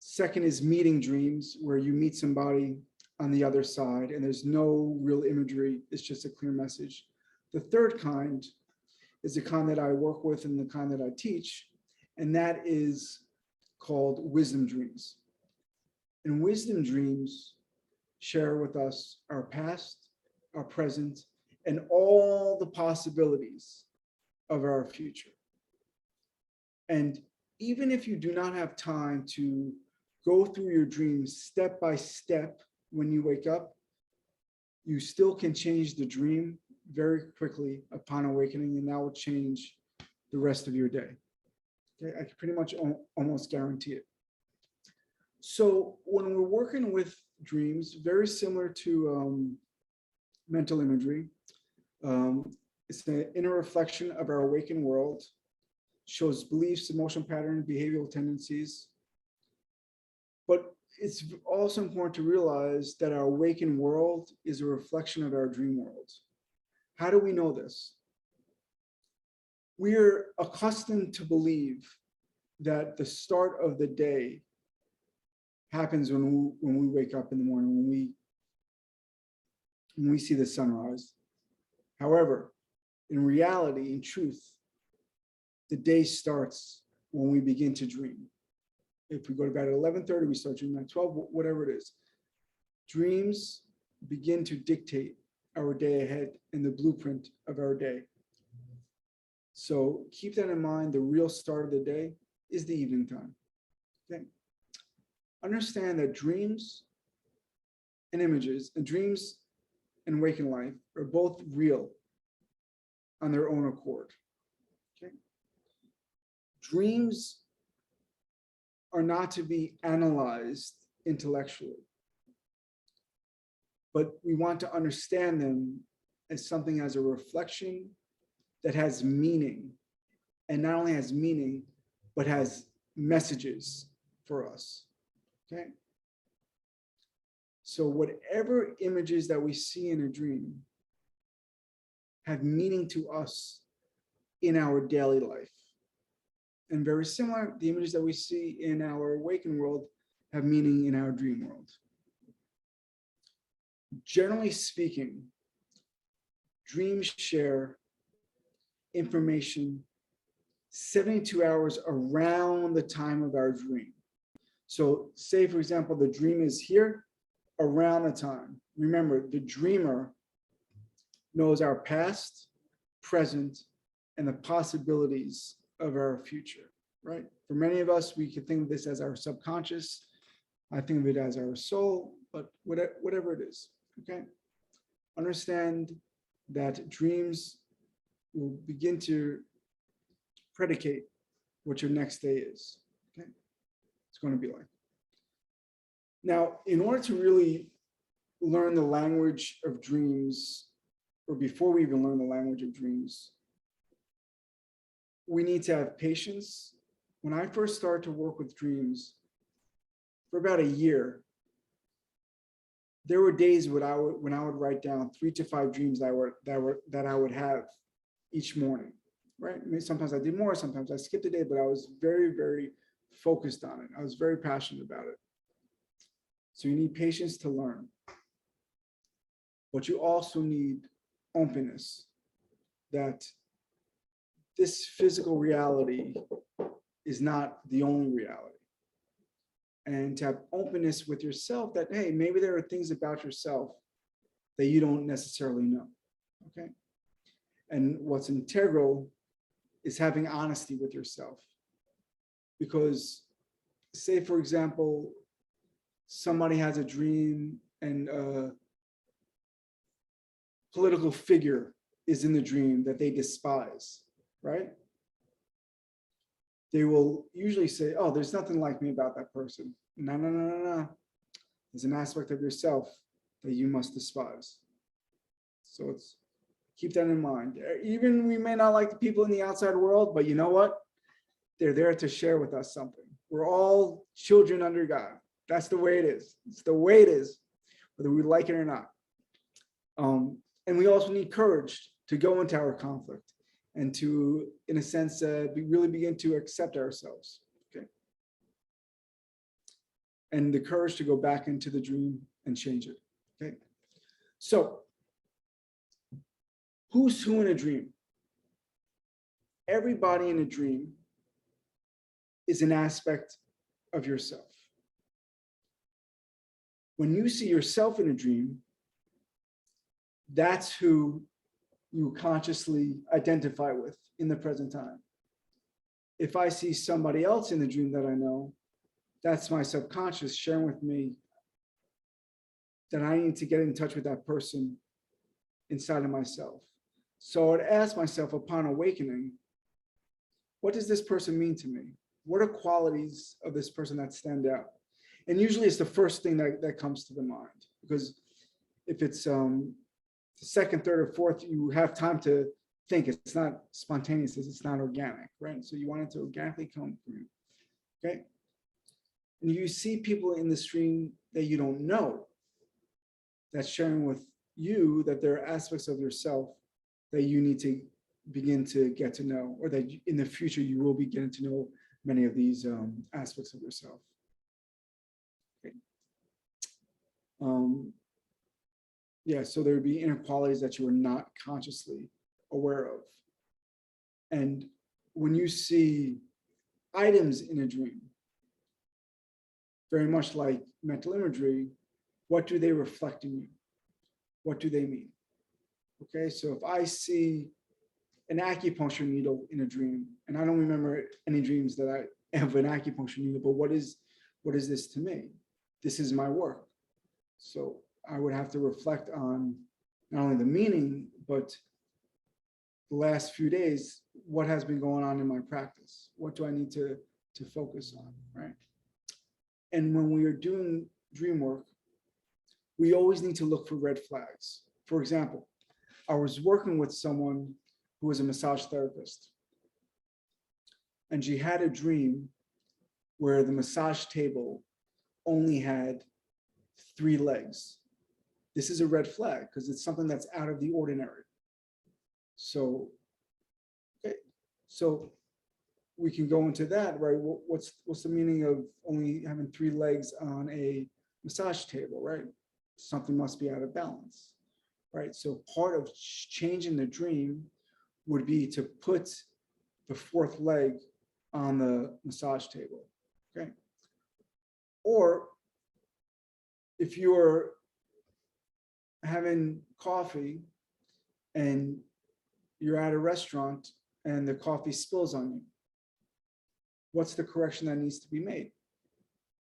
Second is meeting dreams, where you meet somebody on the other side and there's no real imagery, it's just a clear message. The third kind is the kind that I work with and the kind that I teach, and that is called wisdom dreams. And wisdom dreams share with us our past, our present, and all the possibilities of our future. And even if you do not have time to go through your dreams step by step when you wake up, you still can change the dream very quickly upon awakening, and that will change the rest of your day. Okay, I can pretty much almost guarantee it. So when we're working with dreams, very similar to mental imagery, it's the inner reflection of our awakened world, shows beliefs, emotional patterns, behavioral tendencies. But it's also important to realize that our awakened world is a reflection of our dream world. How do we know this? We're accustomed to believe that the start of the day happens when we wake up in the morning, when we see the sunrise. However, in reality, in truth, the day starts when we begin to dream. If we go to bed at 11:30, we start dreaming at 12, whatever it is. Dreams begin to dictate our day ahead and the blueprint of our day. So keep that in mind. The real start of the day is the evening time. Okay. Understand that dreams and images, and dreams and waking life are both real on their own accord. Okay. Dreams are not to be analyzed intellectually, but we want to understand them as something as a reflection that has meaning, and not only has meaning, but has messages for us, okay? So whatever images that we see in a dream have meaning to us in our daily life. And very similar, the images that we see in our awakened world have meaning in our dream world. Generally speaking, dreams share information 72 hours around the time of our dream. So say, for example, the dream is here around the time. Remember, the dreamer knows our past, present, and the possibilities of our future, right? For many of us, we could think of this as our subconscious. I think of it as our soul, but whatever it is, okay? Understand that dreams will begin to predicate what your next day is, okay? It's going to be like. Now, in order to really learn the language of dreams, or before we even learn the language of dreams, we need to have patience. When I first started to work with dreams, for about a year, there were days when I would write down 3 to 5 dreams that I would have each morning, right? I mean, sometimes I did more, sometimes I skipped a day, but I was very, very focused on it. I was very passionate about it. So you need patience to learn, but you also need openness that this physical reality is not the only reality. And to have openness with yourself that, hey, maybe there are things about yourself that you don't necessarily know, okay? And what's integral is having honesty with yourself. Because say, for example, somebody has a dream and a political figure is in the dream that they despise, right? They will usually say, oh, there's nothing like me about that person. No, no, no, no, no. There's an aspect of yourself that you must despise. So it's, keep that in mind. Even we may not like the people in the outside world, but you know what? They're there to share with us something. We're all children under God. That's the way it is. It's the way it is, whether we like it or not. And we also need courage to go into our conflict and to, in a sense, really begin to accept ourselves, okay? And the courage to go back into the dream and change it, okay? So, who's who in a dream? Everybody in a dream is an aspect of yourself. When you see yourself in a dream, that's who you consciously identify with in the present time. If I see somebody else in the dream that I know, that's my subconscious sharing with me that I need to get in touch with that person inside of myself. So I'd ask myself upon awakening, what does this person mean to me? What are qualities of this person that stand out? And usually it's the first thing that comes to the mind, because if it's second, third, or fourth, you have time to think. It's not spontaneous, it's not organic, right? So you want it to organically come from you, okay? And you see people in the stream that you don't know, that's sharing with you that there are aspects of yourself that you need to begin to get to know, or that in the future you will be getting to know many of these aspects of yourself. Okay. Yeah, so there would be inner qualities that you are not consciously aware of. And when you see items in a dream, very much like mental imagery, what do they reflect in you? What do they mean? Okay, so if I see an acupuncture needle in a dream, and I don't remember any dreams that I have an acupuncture needle, but what is this to me? This is my work. So I would have to reflect on not only the meaning, but the last few days, what has been going on in my practice? What do I need to focus on, right? And when we are doing dream work, we always need to look for red flags. For example, I was working with someone who was a massage therapist, and she had a dream where the massage table only had 3 legs. This is a red flag because it's something that's out of the ordinary. So, okay, so we can go into that, right? What's the meaning of only having 3 legs on a massage table, right? Something must be out of balance, right? So part of changing the dream would be to put the 4th leg on the massage table, okay? Or if you're having coffee and you're at a restaurant and the coffee spills on you, what's the correction that needs to be made?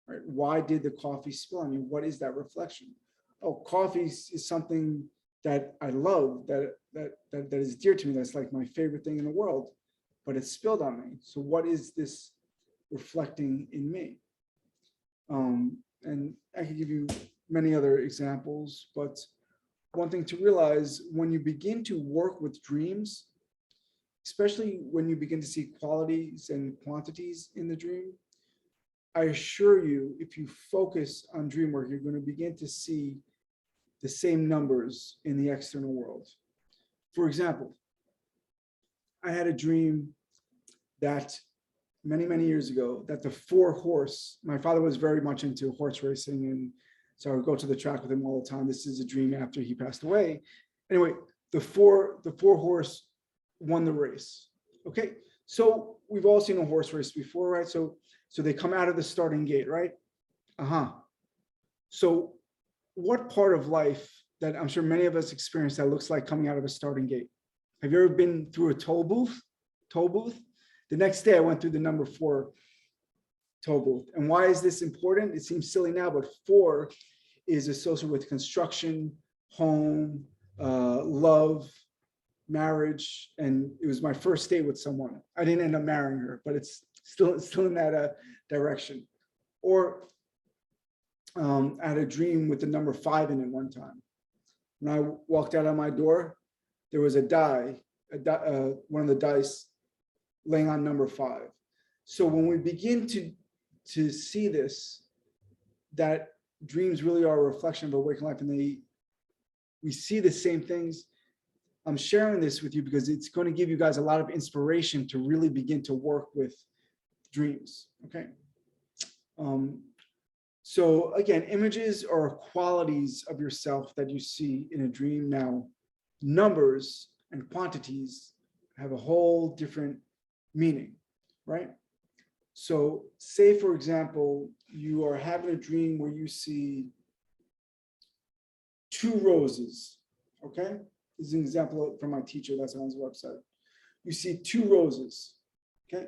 Right? Why did the coffee spill on you? What is that reflection? Oh, coffee is something that I love, that is dear to me. That's like my favorite thing in the world, but it spilled on me. So what is this reflecting in me? And I could give you many other examples, but one thing to realize when you begin to work with dreams, especially when you begin to see qualities and quantities in the dream, I assure you, if you focus on dream work, you're going to begin to see the same numbers in the external world. For example, I had a dream that many years ago that the 4-horse, my father was very much into horse racing, and so I would go to the track with him all the time. This is a dream after he passed away. Anyway, the four horse won the race. Okay, so we've all seen a horse race before, right? So they come out of the starting gate, right? So what part of life that I'm sure many of us experience that looks like coming out of a starting gate? Have you ever been through a toll booth? The next day I went through the number 4 toll booth. And why is this important? It seems silly now, but 4 is associated with construction, home, love, marriage, and it was my first date with someone. I didn't end up marrying her, but it's still in that direction. Or I had a dream with the number 5 in it one time. When I walked out of my door, there was a die, one of the dice laying on number 5. So when we begin to see this, that dreams really are a reflection of our waking life, and we see the same things. I'm sharing this with you because it's going to give you guys a lot of inspiration to really begin to work with dreams. Okay. So again, images are qualities of yourself that you see in a dream. Now, numbers and quantities have a whole different meaning, right? So say, for example, you are having a dream where you see 2 roses, okay? This is an example from my teacher that's on his website. You see 2 roses, okay?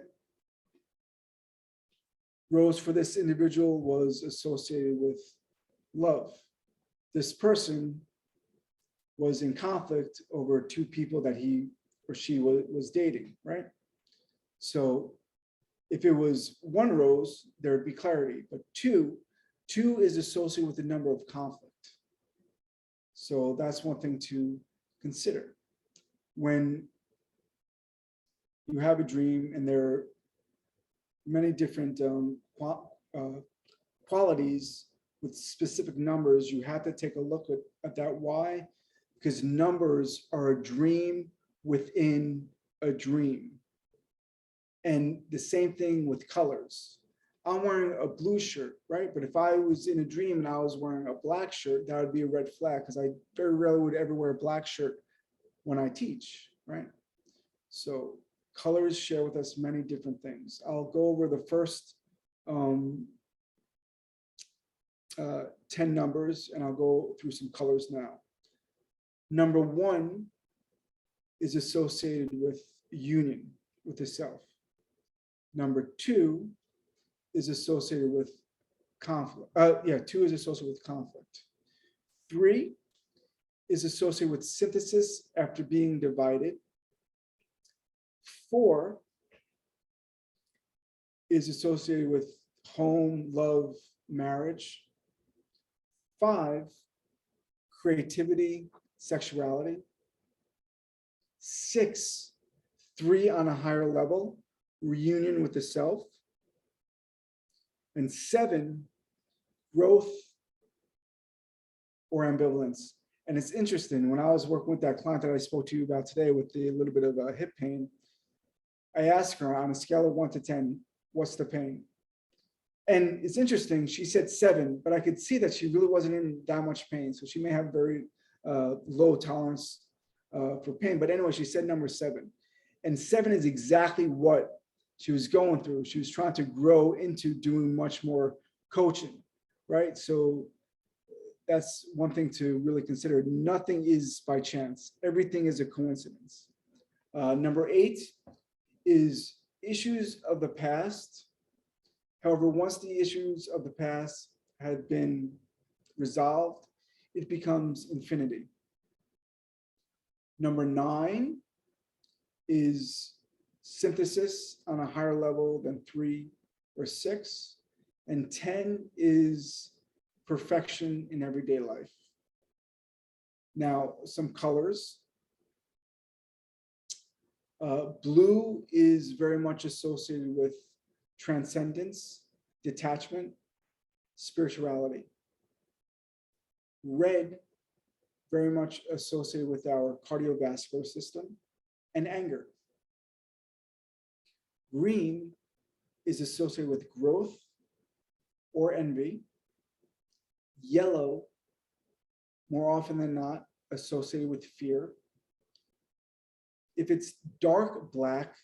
Rose for this individual was associated with love. This person was in conflict over 2 people that he or she was dating, right? So if it was 1 rose, there would be clarity, but 2 is associated with the number of conflict. So that's one thing to consider. When you have a dream and there are many different qualities with specific numbers, you have to take a look at that. Why? Because numbers are a dream within a dream. And the same thing with colors. I'm wearing a blue shirt, right? But if I was in a dream and I was wearing a black shirt, that would be a red flag, because I very rarely would ever wear a black shirt when I teach, right? So colors share with us many different things. I'll go over the first 10 numbers, and I'll go through some colors now. Number 1 is associated with union with the self. Number 2 is associated with conflict. 2 is associated with conflict. 3 is associated with synthesis after being divided. 4 is associated with home, love, marriage. 5, creativity, sexuality. 6, 3 on a higher level, reunion with the self. And 7, growth or ambivalence. And it's interesting, when I was working with that client that I spoke to you about today with the little bit of hip pain, I asked her on a scale of 1 to 10, what's the pain? And it's interesting, she said 7, but I could see that she really wasn't in that much pain. So she may have very low tolerance for pain. But anyway, she said number 7. And 7 is exactly what she was going through. She was trying to grow into doing much more coaching, right? So that's one thing to really consider. Nothing is by chance. Everything is a coincidence. Number 8 is issues of the past. However, once the issues of the past had been resolved, it becomes infinity. Number 9 is synthesis on a higher level than 3 or 6. And 10 is perfection in everyday life. Now, some colors. Blue is very much associated with transcendence, detachment, spirituality. Red, very much associated with our cardiovascular system and anger. Green is associated with growth or envy. Yellow, more often than not, associated with fear. If it's dark black,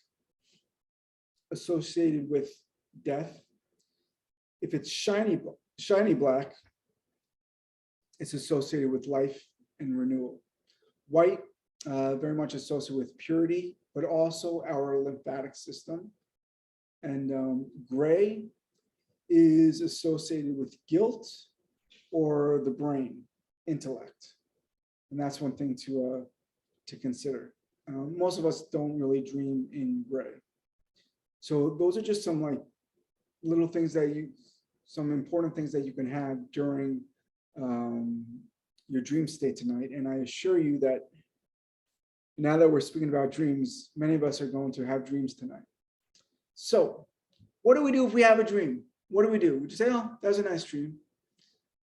associated with death. If it's shiny black, it's associated with life and renewal. White, very much associated with purity, but also our lymphatic system. And gray is associated with guilt or the brain, intellect. And that's one thing to consider. Most of us don't really dream in gray. So those are just some like little things that some important things that you can have during your dream state tonight. And I assure you that now that we're speaking about dreams, many of us are going to have dreams tonight. So what do we do if we have a dream? What do? We just say, oh, that was a nice dream.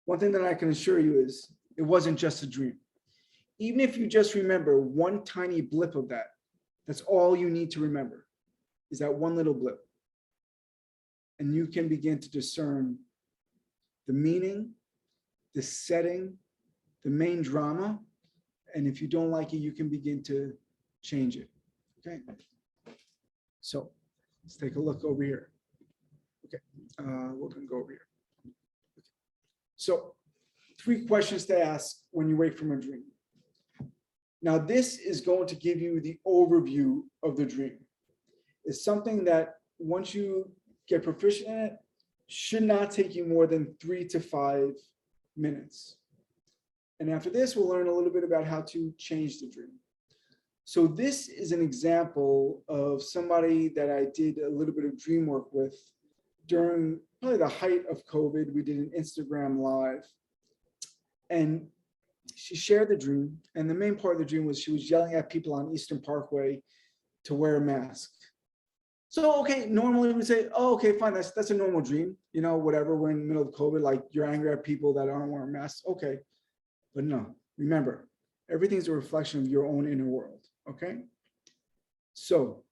One thing that I can assure you is it wasn't just a dream. Even if you just remember one tiny blip of that, that's all you need to remember, is that one little blip. And you can begin to discern the meaning, the setting, the main drama. And if you don't like it, you can begin to change it. Okay. So let's take a look over here. Okay. We're going to go over here. Okay. So 3 questions to ask when you wake from a dream. Now, this is going to give you the overview of the dream. It's something that once you get proficient in it, should not take you more than 3 to 5 minutes. And after this, we'll learn a little bit about how to change the dream. So this is an example of somebody that I did a little bit of dream work with during probably the height of COVID. We did an Instagram live. And she shared the dream, and the main part of the dream was she was yelling at people on Eastern Parkway to wear a mask. So, okay, normally we say, oh, okay, fine, that's a normal dream, you know, whatever, we're in the middle of COVID, like you're angry at people that aren't wearing masks, okay. But no, remember, everything's a reflection of your own inner world, okay? So,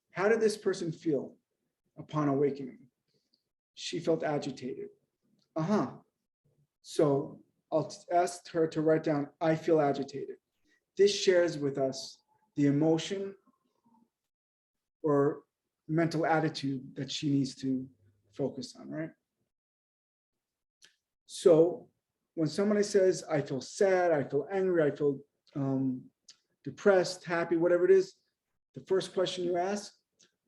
how did this person feel upon awakening? She felt agitated. So, I'll ask her to write down, I feel agitated. This shares with us the emotion or mental attitude that she needs to focus on, right? So when somebody says, I feel sad, I feel angry, I feel depressed, happy, whatever it is, the first question you ask,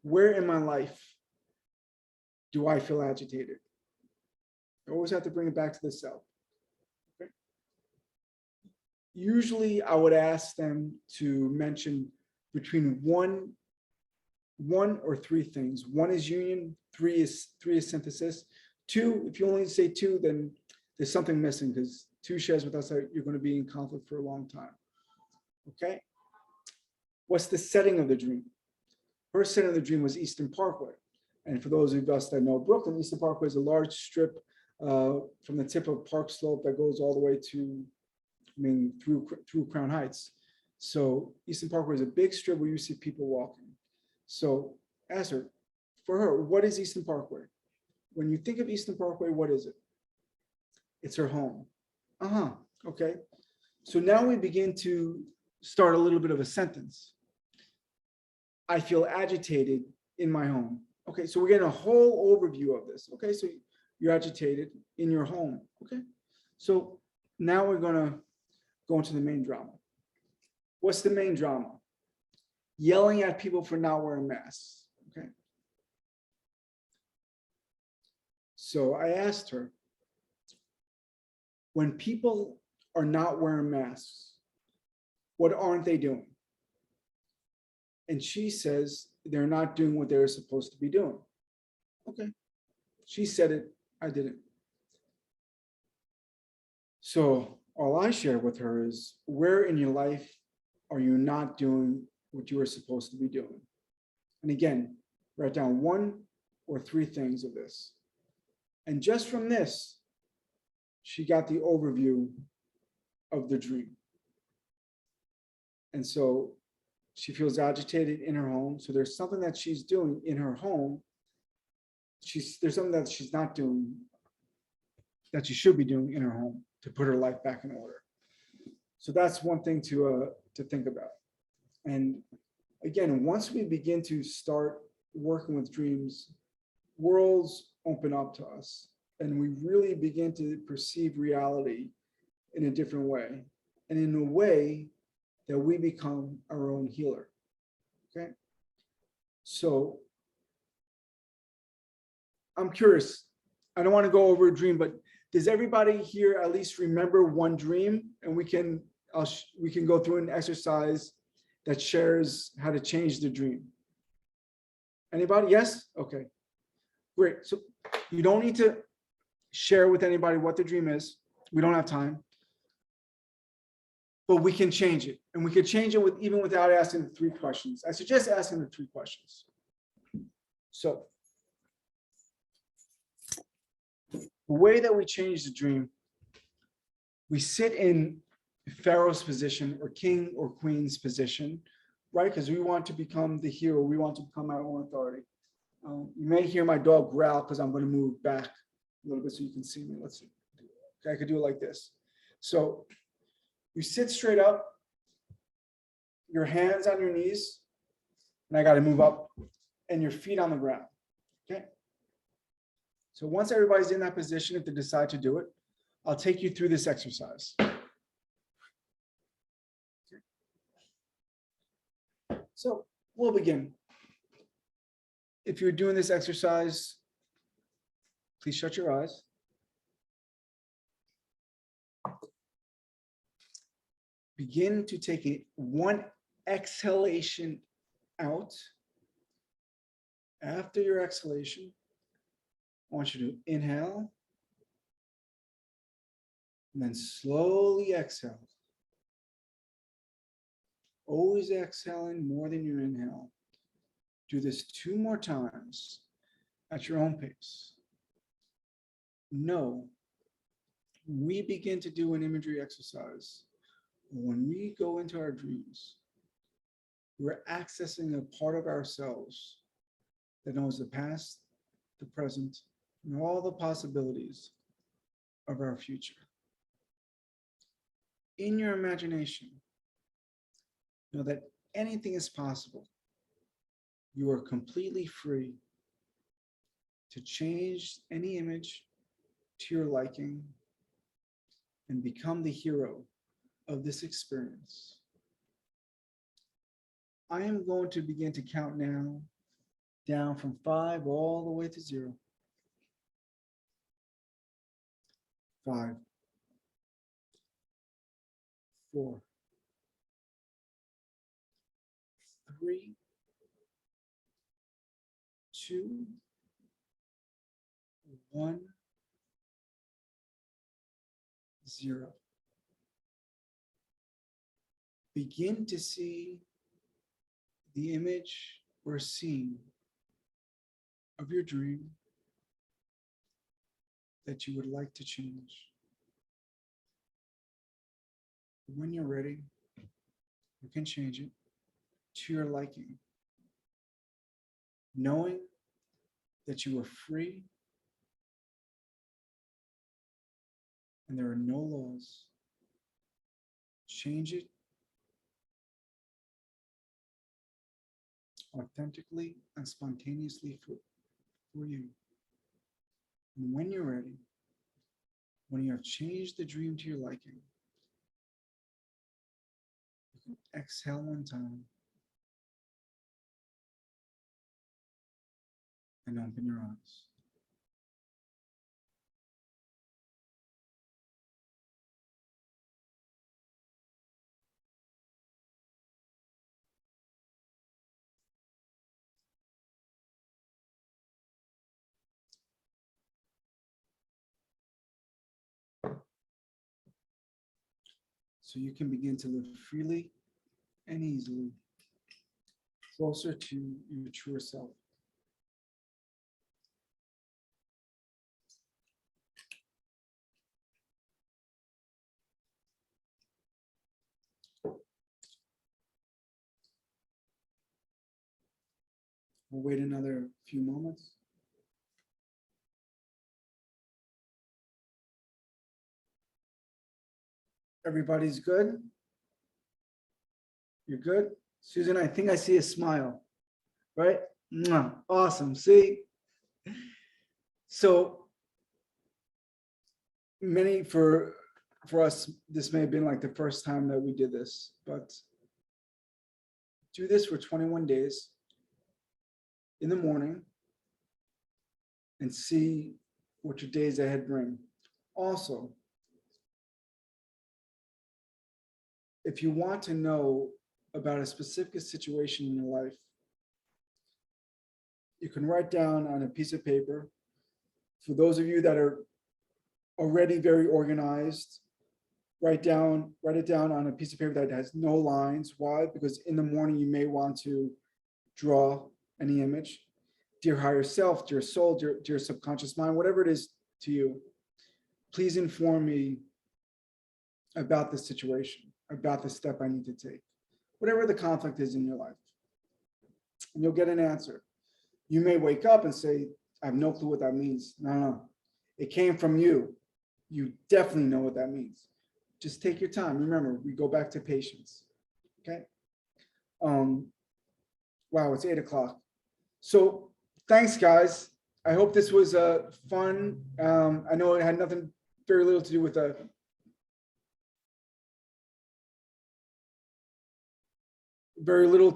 where in my life do I feel agitated? You always have to bring it back to the self. Usually I would ask them to mention between one or 3 things. 1 is union, 3 is synthesis, 2, if you only say 2, then there's something missing, because 2 shares with us that you're going to be in conflict for a long time. Okay. What's the setting of the dream? Her setting of the dream was Eastern Parkway. And for those of us that know Brooklyn, Eastern Parkway is a large strip from the tip of Park Slope that goes all the way to, through Crown Heights. So Eastern Parkway is a big strip where you see people walking. So ask her, for her, what is Eastern Parkway? When you think of Eastern Parkway, what is it? It's her home. Okay. So now we begin to start a little bit of a sentence. I feel agitated in my home. Okay, so we're getting a whole overview of this. Okay, so you're agitated in your home. Okay, so now we're going to go into the main drama. What's the main drama? Yelling at people for not wearing masks. Okay. So I asked her, when people are not wearing masks, what aren't they doing? And she says they're not doing what they're supposed to be doing. Okay. She said it, I didn't. So all I shared with her is, where in your life are you not doing what you are supposed to be doing? And again, write down 1 or 3 things of this. And just from this, she got the overview of the dream. And so she feels agitated in her home. So there's something that she's doing in her home. There's something that she's not doing that she should be doing in her home to put her life back in order. So that's one thing to think about. And again, once we begin to start working with dreams, worlds open up to us, and we really begin to perceive reality in a different way, and in a way that we become our own healer. Okay. So I'm curious. I don't want to go over a dream, but does everybody here at least remember one dream? And we can go through an exercise that shares how to change the dream. Anybody? Yes? Okay. Great. So you don't need to share with anybody what the dream is. We don't have time. But we can change it. And we could change it even without asking the 3 questions. I suggest asking the 3 questions. So the way that we change the dream, we sit in Pharaoh's position or king or queen's position, right? Because we want to become the hero. We want to become our own authority. You may hear my dog growl because I'm going to move back a little bit so you can see me. Let's see. Okay, I could do it like this. So you sit straight up, your hands on your knees, and I got to move up, and your feet on the ground. Okay. So once everybody's in that position, if they decide to do it, I'll take you through this exercise. So we'll begin. If you're doing this exercise, please shut your eyes. Begin to take one exhalation out. After your exhalation, I want you to inhale and then slowly exhale. Always exhaling more than you inhale. Do this 2 more times at your own pace. No, we begin to do an imagery exercise. When we go into our dreams, we're accessing a part of ourselves that knows the past, the present, and all the possibilities of our future. In your imagination, know that anything is possible. You are completely free to change any image to your liking and become the hero of this experience. I am going to begin to count now, down from 5 all the way to 0. 5, 4, 3, 2, 1. 0. Begin to see the image or scene of your dream that you would like to change. When you're ready, you can change it to your liking, knowing that you are free and there are no laws. Change it authentically and spontaneously for you. And when you're ready, when you have changed the dream to your liking, you can exhale one time and open your eyes. So you can begin to live freely and easily, closer to your truer self. We'll wait another few moments. Everybody's good? You're good? Susan, I think I see a smile, right? Mwah. Awesome. See? So many for us, this may have been like the first time that we did this, but do this for 21 days in the morning and see what your days ahead bring. Also, if you want to know about a specific situation in your life, you can write down on a piece of paper. For those of you that are already very organized, write it down on a piece of paper that has no lines. Why? Because in the morning you may want to draw any image. Dear higher self, dear soul, dear subconscious mind, whatever it is to you, please inform me about this situation, about the step I need to take, whatever the conflict is in your life. And you'll get an answer. You may wake up and say, I have no clue what that means. No. It came from you. You definitely know what that means. Just take your time. Remember, we go back to patience. Okay. Wow, it's 8 o'clock. So thanks, guys. I hope this was fun. I know it had very little to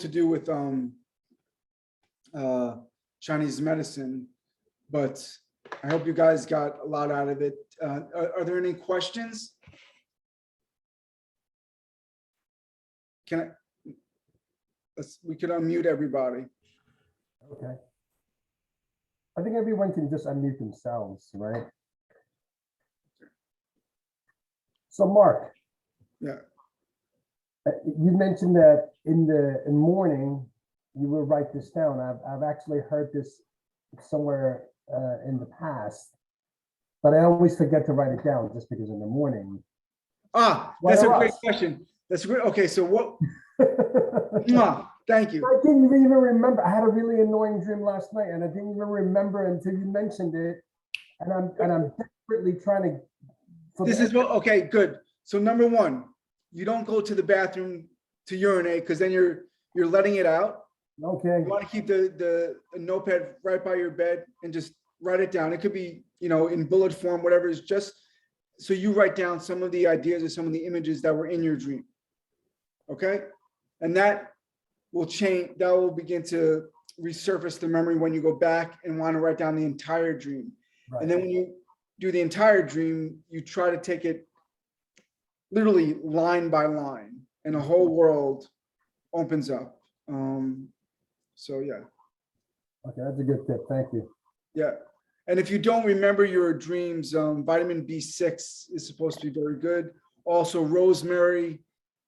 do with Chinese medicine, but I hope you guys got a lot out of it. Are there any questions? We could unmute everybody. Okay. I think everyone can just unmute themselves, right? So Mark. Yeah. You mentioned that in the morning, you will write this down. I've actually heard this somewhere in the past, but I always forget to write it down just because in the morning. That's a great question. That's great. Okay, so what? Thank you. I didn't even remember. I had a really annoying dream last night, and I didn't even remember until you mentioned it. And I'm desperately trying to. Okay, good. So number one, you don't go to the bathroom to urinate because then you're letting it out. Okay. You want to keep the notepad right by your bed and just write it down. It could be, in bullet form, whatever. It's just so you write down some of the ideas or some of the images that were in your dream. Okay. And that will change. That will begin to resurface the memory when you go back and want to write down the entire dream. Right. And then when you do the entire dream, you try to take it literally line by line, and a whole world opens up. So yeah. Okay, that's a good tip. Thank you. Yeah. And if you don't remember your dreams, vitamin B6 is supposed to be very good. Also, rosemary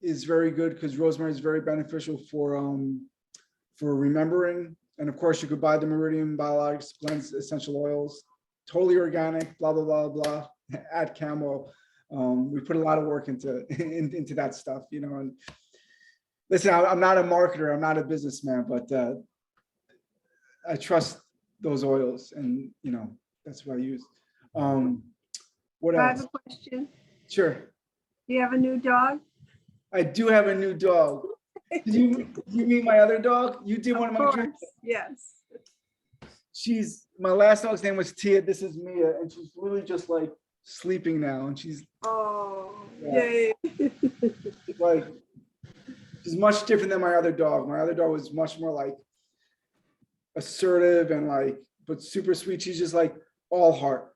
is very good because rosemary is very beneficial for remembering. And of course, you could buy the Meridian Biologics Blends essential oils, totally organic, blah, blah, blah, blah, at Kamwo. We put a lot of work into that stuff, you know. And listen, I'm not a marketer, I'm not a businessman, but I trust those oils, and you know, that's what I use. What I have else? a question. Sure. Do you have a new dog? I do have a new dog. Did you meet my other dog? You did one of my Of dreams. course, yes. My last dog's name was Tia. This is Mia, and she's really just like sleeping now, and she's Oh, Yeah. yay. like, she's much different than my other dog. My other dog was much more like assertive and like, but super sweet. She's just like all heart.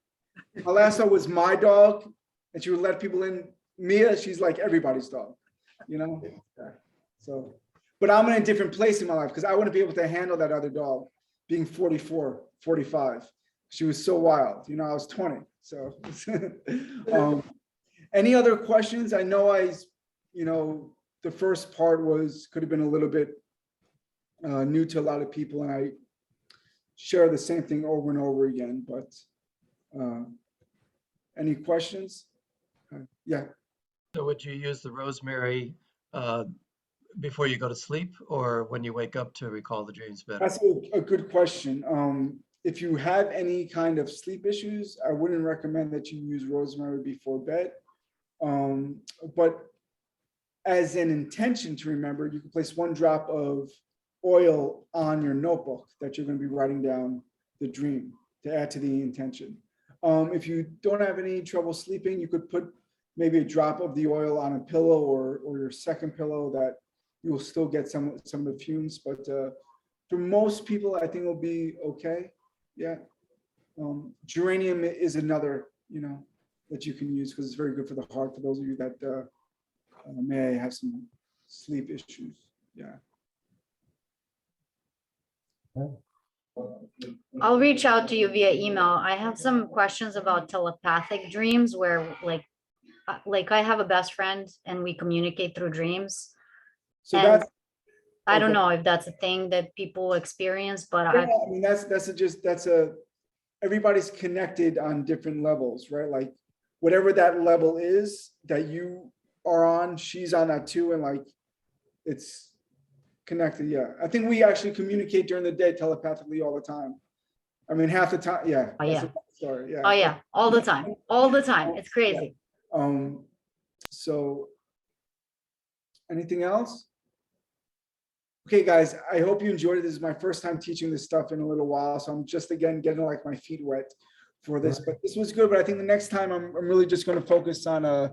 My last dog was my dog, and she would let people in. Mia, she's like everybody's dog, you know? So, but I'm in a different place in my life because I wouldn't be able to handle that other dog being 44, 45. She was so wild, you know, I was 20. So, any other questions? I know you know, the first part could have been a little bit new to a lot of people, and I share the same thing over and over again, but any questions? Yeah. So would you use the rosemary before you go to sleep or when you wake up to recall the dreams better? That's a good question. If you have any kind of sleep issues, I wouldn't recommend that you use rosemary before bed. But as an intention to remember, you can place 1 drop of oil on your notebook that you're going to be writing down the dream to add to the intention. If you don't have any trouble sleeping, you could put maybe a drop of the oil on a pillow or your second pillow that you will still get some of the fumes. But for most people, I think it'll be okay. Yeah. Geranium is another, you know, that you can use because it's very good for the heart for those of you that may have some sleep issues. Yeah. I'll reach out to you via email. I have some questions about telepathic dreams where like I have a best friend and we communicate through dreams. So And that's, I don't okay. know if that's a thing that people experience, but Yeah, I mean, everybody's connected on different levels, right? Like whatever that level is that you are on, she's on that too. And like, it's connected. Yeah. I think we actually communicate during the day telepathically all the time. I mean, half the time. Yeah. Oh, yeah. Sorry. Yeah. oh yeah, all the time, all the time. It's crazy. So anything else? Okay, guys, I hope you enjoyed it. This is my first time teaching this stuff in a little while. So I'm just, again, getting like my feet wet for this, but this was good. But I think the next time I'm really just going to focus on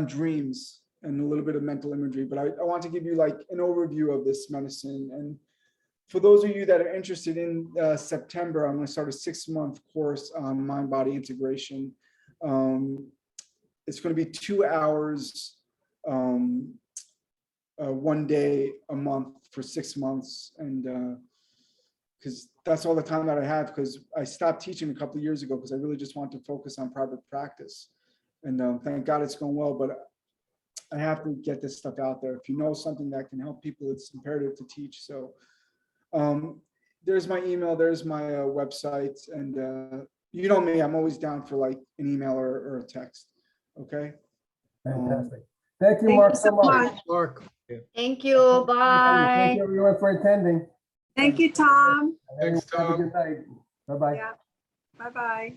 dreams and a little bit of mental imagery. But I want to give you like an overview of this medicine. And for those of you that are interested in September, I'm going to start a 6-month course on mind-body integration. It's going to be 2 hours, 1 day a month for 6 months. And because that's all the time that I have, because I stopped teaching a couple of years ago because I really just want to focus on private practice. And thank God it's going well, but I have to get this stuff out there. If you know something that can help people, it's imperative to teach. So there's my email, there's my website, and you know me, I'm always down for like an email or a text. Okay. Fantastic. Thank you, Thank Mark, you so so much. much. Mark. Thank you. Thank Bye. you, everyone, for attending. Thank you, Tom. Thanks, Have a Tom. good night. Bye-bye. Yeah. Bye-bye.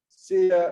See ya.